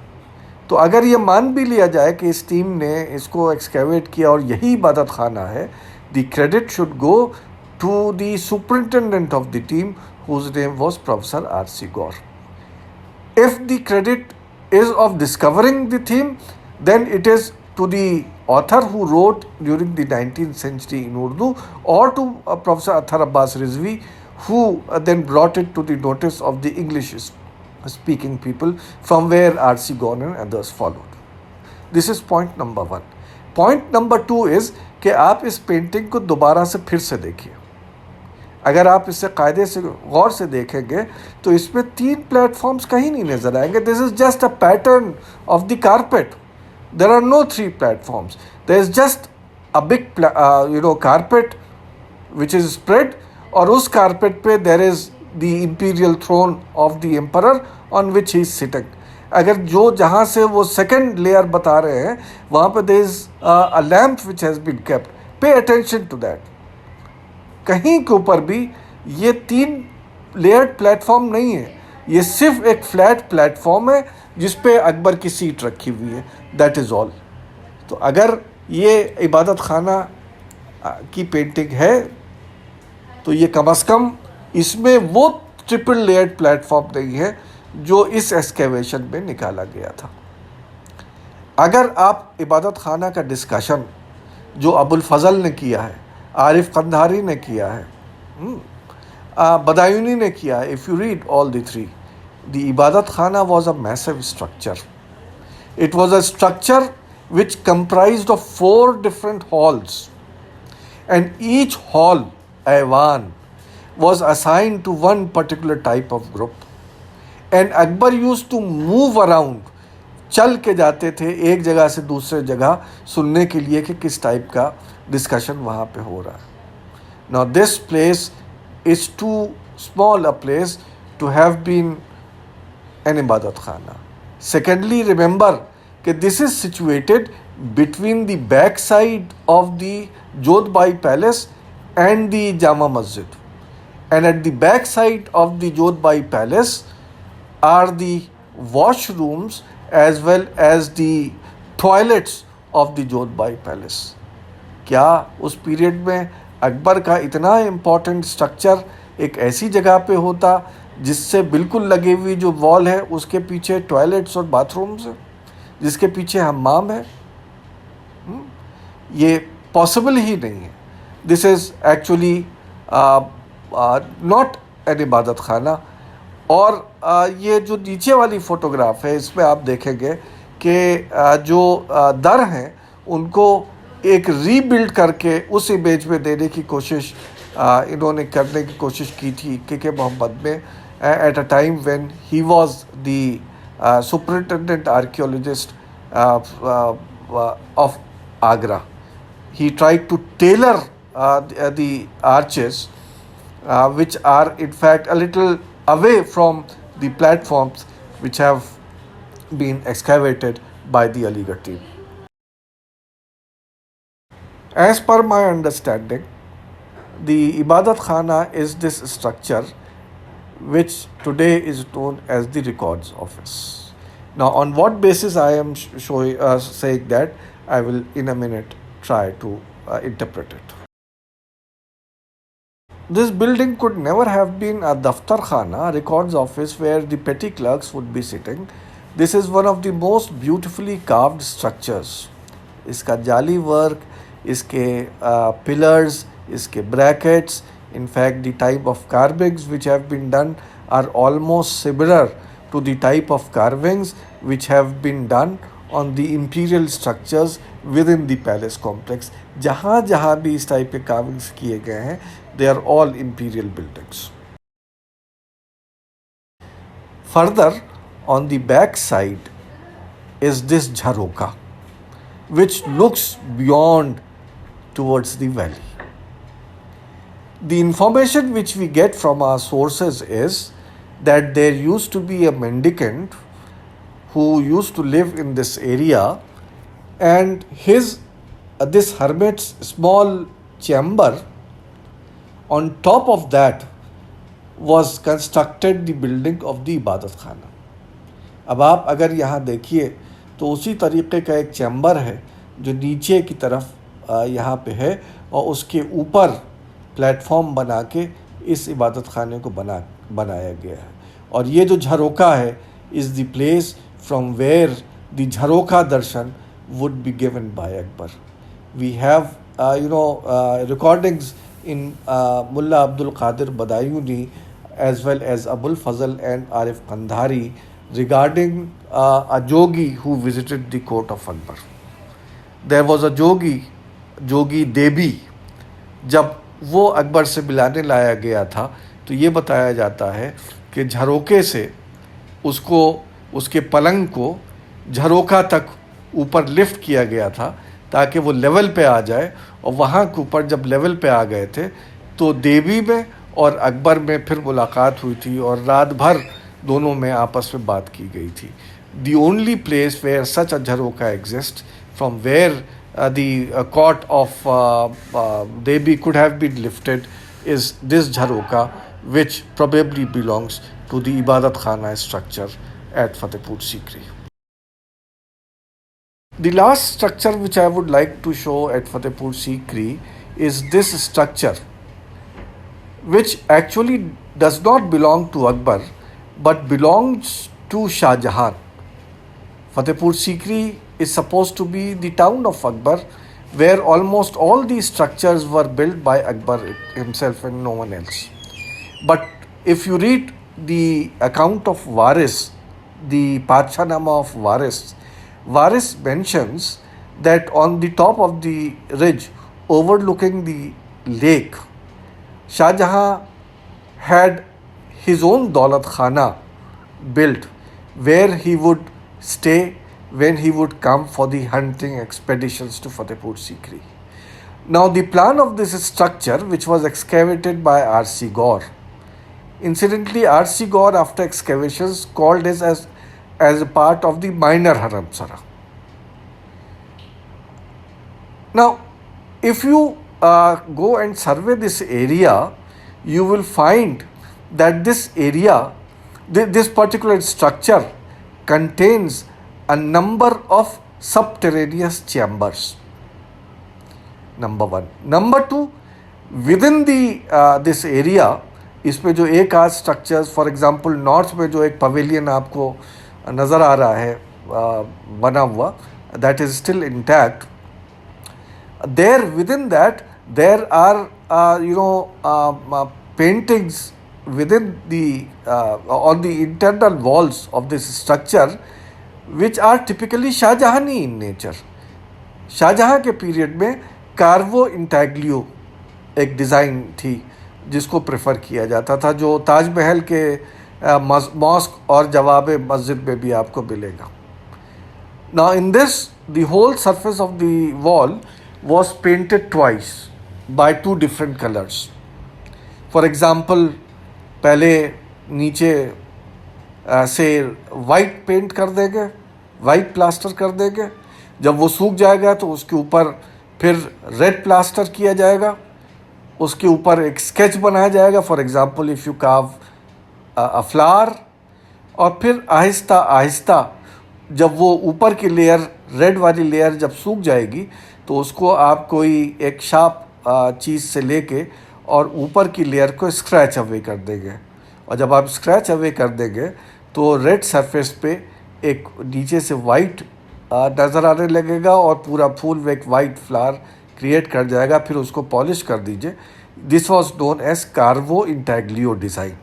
तो अगर ये मान भी लिया जाए कि इस टीम ने इसको एक्सकेवेट किया और यही इबादत खाना है, the credit should go to the superintendent of the team, whose name was Professor R.C. Gaur. If the credit is of discovering the theme, then it is to the author who wrote during the 19th century in Urdu, or to Professor Athar Abbas Rizvi, who then brought it to the notice of the English speaking people, from where R.C. Gaur and others followed. This is point number one. Point number two is कि आप इस painting को दोबारा से फिर से देखिए. अगर आप इसे कायदे से गौर से देखेंगे तो इसमें 3 प्लेटफॉर्म्स कहीं नहीं नज़र आएंगे. This is just a pattern of the carpet. There are no 3 platforms. There is just a big carpet which is spread, और उस कारपेट पे there is the imperial throne of the emperor on which he is sitting. अगर जो जहाँ से वो second layer बता रहे हैं वहाँ पे there is a lamp which has been kept. Pay attention to that. कहीं के ऊपर भी ये 3 लेयर्ड प्लेटफॉर्म नहीं है, ये सिर्फ एक फ्लैट प्लेटफॉर्म है जिस पे अकबर की सीट रखी हुई है. That is all. तो अगर ये इबादत खाना की पेंटिंग है तो ये कम अज़ कम इसमें वो ट्रिपल लेयर्ड प्लेटफॉर्म नहीं है जो इस एक्सकेवेशन में निकाला गया था. अगर आप इबादत खाना का डिस्कशन जो अबुल फजल ने किया है, आरिफ कंधारी ने किया है, बदायूनी ने किया है, if you read all the 3, the Ibadat खाना was a massive structure. It was a structure which comprised of 4 different halls, and each hall, Aiwan, was assigned to one particular type of group, and Akbar used to move around. चल के जाते थे एक जगह से दूसरे जगह सुनने के लिए कि किस टाइप का डिस्कशन वहाँ पे हो रहा है. Now this place is too small a place to have been an ibadat khana. Secondly, remember कि this is situated between the back side of the Jodhbai Palace and the Jama Masjid. And at the back side of the Jodhbai Palace are the washrooms as well as the toilets of the Jodhbai Palace. क्या उस period में अकबर का इतना important structure एक ऐसी जगह पे होता जिससे बिल्कुल लगी हुई जो वॉल है उसके पीछे टॉयलेट्स और बाथरूम्स है, जिसके पीछे हम्माम है? ये पॉसिबल ही नहीं है. This is actually not an इबादत खाना. और ये जो नीचे वाली फ़ोटोग्राफ है इसमें आप देखेंगे कि जो दर हैं उनको एक रीबिल्ड करके उस इमेज में देने की कोशिश इन्होंने करने की कोशिश की थी के मोहम्मद में, at a time when he was the superintendent archaeologist of Agra. He tried to tailor the arches which are in fact a little away from the platforms which have been excavated by the Aligarh team. As per my understanding, the Ibadat Khana is this structure which today is known as the Records Office. Now, on what basis I am saying that, I will in a minute try to interpret it. This building could never have been a daftar khana, records office, where the petty clerks would be sitting. This is one of the most beautifully carved structures. इसका जाली work, इसके pillars, इसके brackets, in fact the type of carvings which have been done are almost similar to the type of carvings which have been done on the imperial structures within the palace complex. जहाँ जहाँ भी इस type के carvings किए गए हैं, they are all imperial buildings. Further, on the back side is this jharoka, which looks beyond towards the valley. The information which we get from our sources is that there used to be a mendicant who used to live in this area, and this hermit's small chamber, on top of that was constructed the building of the ibadat khana. अब आप अगर यहाँ देखिए तो उसी तरीके का एक चैम्बर है जो नीचे की तरफ यहाँ पे है, और उसके ऊपर प्लेटफॉर्म बना के इस इबादत खाने को बनाया गया है. और ये जो झरोका है is the place from where the jharokha darshan would be given by Akbar. We have recordings in Mullah Abdul Qadir Badayuni as well as Abul Fazl and Arif Kandhari regarding a jogi who visited the court of Akbar. There was a jogi Debi. जब वो अकबर से मिलाने लाया गया था तो ये बताया जाता है कि झरोके से उसको, उसके पलंग को झरोका तक ऊपर लिफ्ट किया गया था ताकि वो लेवल पे आ जाए, और वहाँ के ऊपर जब लेवल पे आ गए थे तो देवी में और अकबर में फिर मुलाकात हुई थी और रात भर दोनों में आपस में बात की गई थी. The only place where such a jharokha exist from where the court of Devi could have been lifted is this jharoka, which probably belongs to the Ibadat Khana structure at Fatehpur Sikri. The last structure which I would like to show at Fatehpur Sikri is this structure, which actually does not belong to Akbar but belongs to Shah Jahan. Fatehpur Sikri is supposed to be the town of Akbar, where almost all these structures were built by Akbar himself and no one else. But if you read the account of Waris, the Padshahnama of Waris, Waris mentions that on the top of the ridge overlooking the lake, Shah Jahan had his own Daulat Khana built, where he would stay when he would come for the hunting expeditions to Fatehpur Sikri. Now, the plan of this structure, which was excavated by R.C. Gaur, incidentally, R.C. Gaur, after excavations, called this as a part of the minor Haramsara. Now, if you go and survey this area, you will find that this area, this particular structure, contains a number of subterraneous chambers. Number one. Number two, within the this area, इसमें जो एक आध structures, for example north में जो एक pavilion आपको नज़र आ रहा है बना हुआ, that is still intact. There within that there are paintings within the on the internal walls of this structure, which are typically Shahjahani in nature. Shahjahan के पीरियड में कार्वो इंटैग्लियो एक डिज़ाइन थी जिसको प्रेफर किया जाता था, जो ताजमहल के मॉस्क और जवाब मस्जिद में भी आपको मिलेगा. Now in this, the whole surface of the wall was painted twice by two different colors. For example, पहले नीचे से वाइट पेंट कर देंगे, वाइट प्लास्टर कर देंगे. जब वो सूख जाएगा तो उसके ऊपर फिर रेड प्लास्टर किया जाएगा, उसके ऊपर एक स्केच बनाया जाएगा. For example, if you curve a flower, और फिर आहिस्ता आहिस्ता जब वो ऊपर की लेयर, रेड वाली लेयर जब सूख जाएगी, तो उसको आप कोई एक शार्प चीज़ से लेके और ऊपर की लेयर को स्क्रैच अवे कर देंगे। और जब आप स्क्रैच अवे कर देंगे तो रेड सरफेस पे एक नीचे से वाइट नज़र आने लगेगा और पूरा फूल एक वाइट फ्लावर क्रिएट कर जाएगा। फिर उसको पॉलिश कर दीजिए। This was known as cavo intaglio design.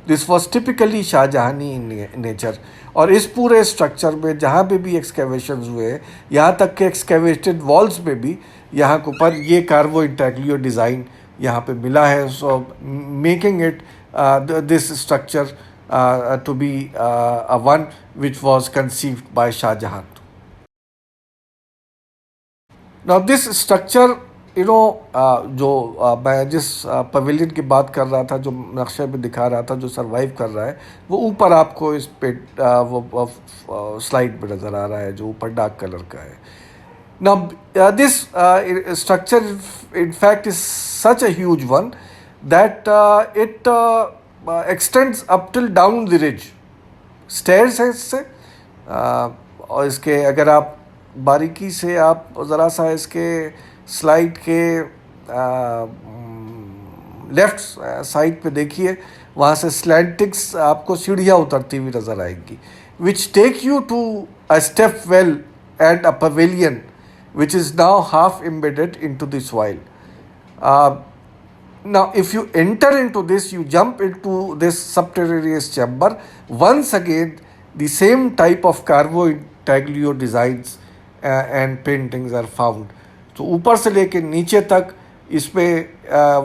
This was typically Shahjahani in nature. और इस पूरे स्ट्रक्चर में जहाँ पे भी एक्सकेवेशंस हुए हैं, यहाँ तक के एक्सकेवेटेड वॉल्स में भी यहाँ के ऊपर ये कार्वो इंटैग्लियो डिज़ाइन यहाँ पे मिला है। So making it this structure to be a one which was conceived by Shah Jahan. Now this structure, जो मैं जिस पवेलियन की बात कर रहा था, जो नक्शे में दिखा रहा था, जो सरवाइव कर रहा है, वो ऊपर आपको इस पे वो स्लाइड पे नज़र आ रहा है, जो ऊपर डार्क कलर का है. Now this structure in fact is such a huge one that it extends up till down the ridge. Stairs है इससे, और इसके अगर आप बारीकी से आप ज़रा सा इसके स्लाइड के लेफ़्ट साइड पे देखिए, वहाँ से स्लैंटिक्स आपको सीढ़ियाँ उतरती हुई नज़र आएंगी, which take you to a step well and a pavilion which is now half embedded into the soil. Now, if you enter into this, you jump into this subterraneous chamber. Once again, the same type of carvo intaglio designs and paintings are found. तो ऊपर से लेके नीचे तक इसमें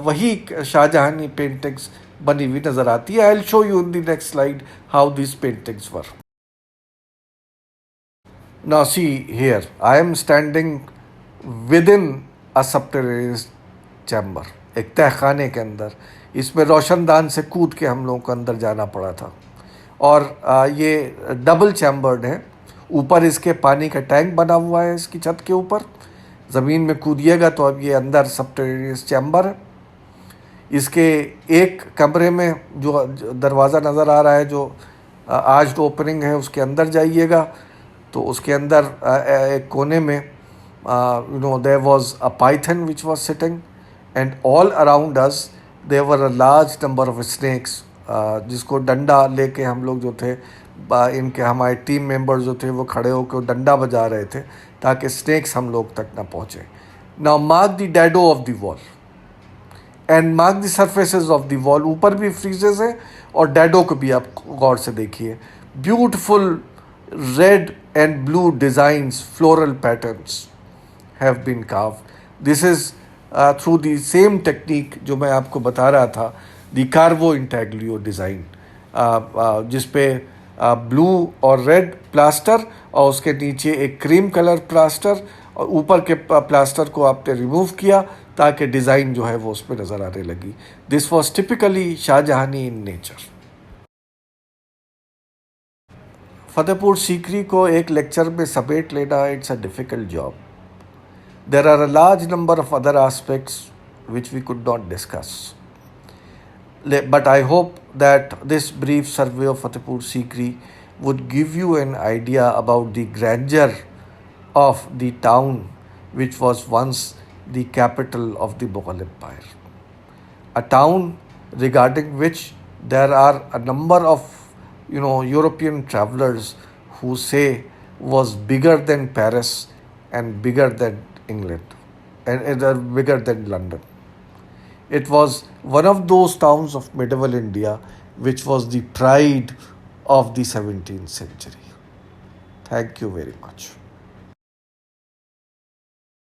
वही Shahjahani paintings बनी हुई नज़र आती है. I'll show you in the next slide how these paintings were. Now see here, I am standing within a subterraneous chamber, एक तहखाने के अंदर. इसमें रोशनदान से कूद के हम लोगों को अंदर जाना पड़ा था. और ये डबल चैम्बर्ड है. ऊपर इसके पानी का टैंक बना हुआ है इसकी छत के ऊपर. ज़मीन में कूदिएगा तो अब ये अंदर सबटेरेनियस चैम्बर है. इसके एक कमरे में जो दरवाज़ा नज़र आ रहा है, जो आज ओपनिंग है, उसके अंदर जाइएगा तो उसके अंदर एक कोने में there was a python which was sitting, and all around us there were a large number of snakes, जिसको डंडा लेके हम लोग जो थे, इनके हमारे टीम मेंबर्स जो थे वो खड़े होकर डंडा बजा रहे थे ताकि स्नेक्स हम लोग तक ना पहुँचे. Now mark the dado of the wall and mark the surfaces of the wall. ऊपर भी फ्रीजेस हैं और डैडो को भी आप गौर से देखिए. Beautiful red and blue designs, floral patterns have been carved. This is through the same technique जो मैं आपको बता रहा था, the carvo intaglio design, जिसपे ब्लू और रेड प्लास्टर और उसके नीचे एक क्रीम कलर प्लास्टर, और ऊपर के प्लास्टर को आपने रिमूव किया ताकि डिज़ाइन जो है वो उस पर नज़र आने लगी. This was typically Shahjahani in nature. Fatehpur Sikri को एक लेक्चर में समेट लेना, it's a difficult job. There are a large number of other aspects which we could not discuss, but I hope that this brief survey of Fatehpur Sikri would give you an idea about the grandeur of the town which was once the capital of the Mughal Empire. A town regarding which there are a number of European travelers who say was bigger than Paris and bigger than England and bigger than London. It was one of those towns of medieval India which was the pride of the 17th century. Thank you very much.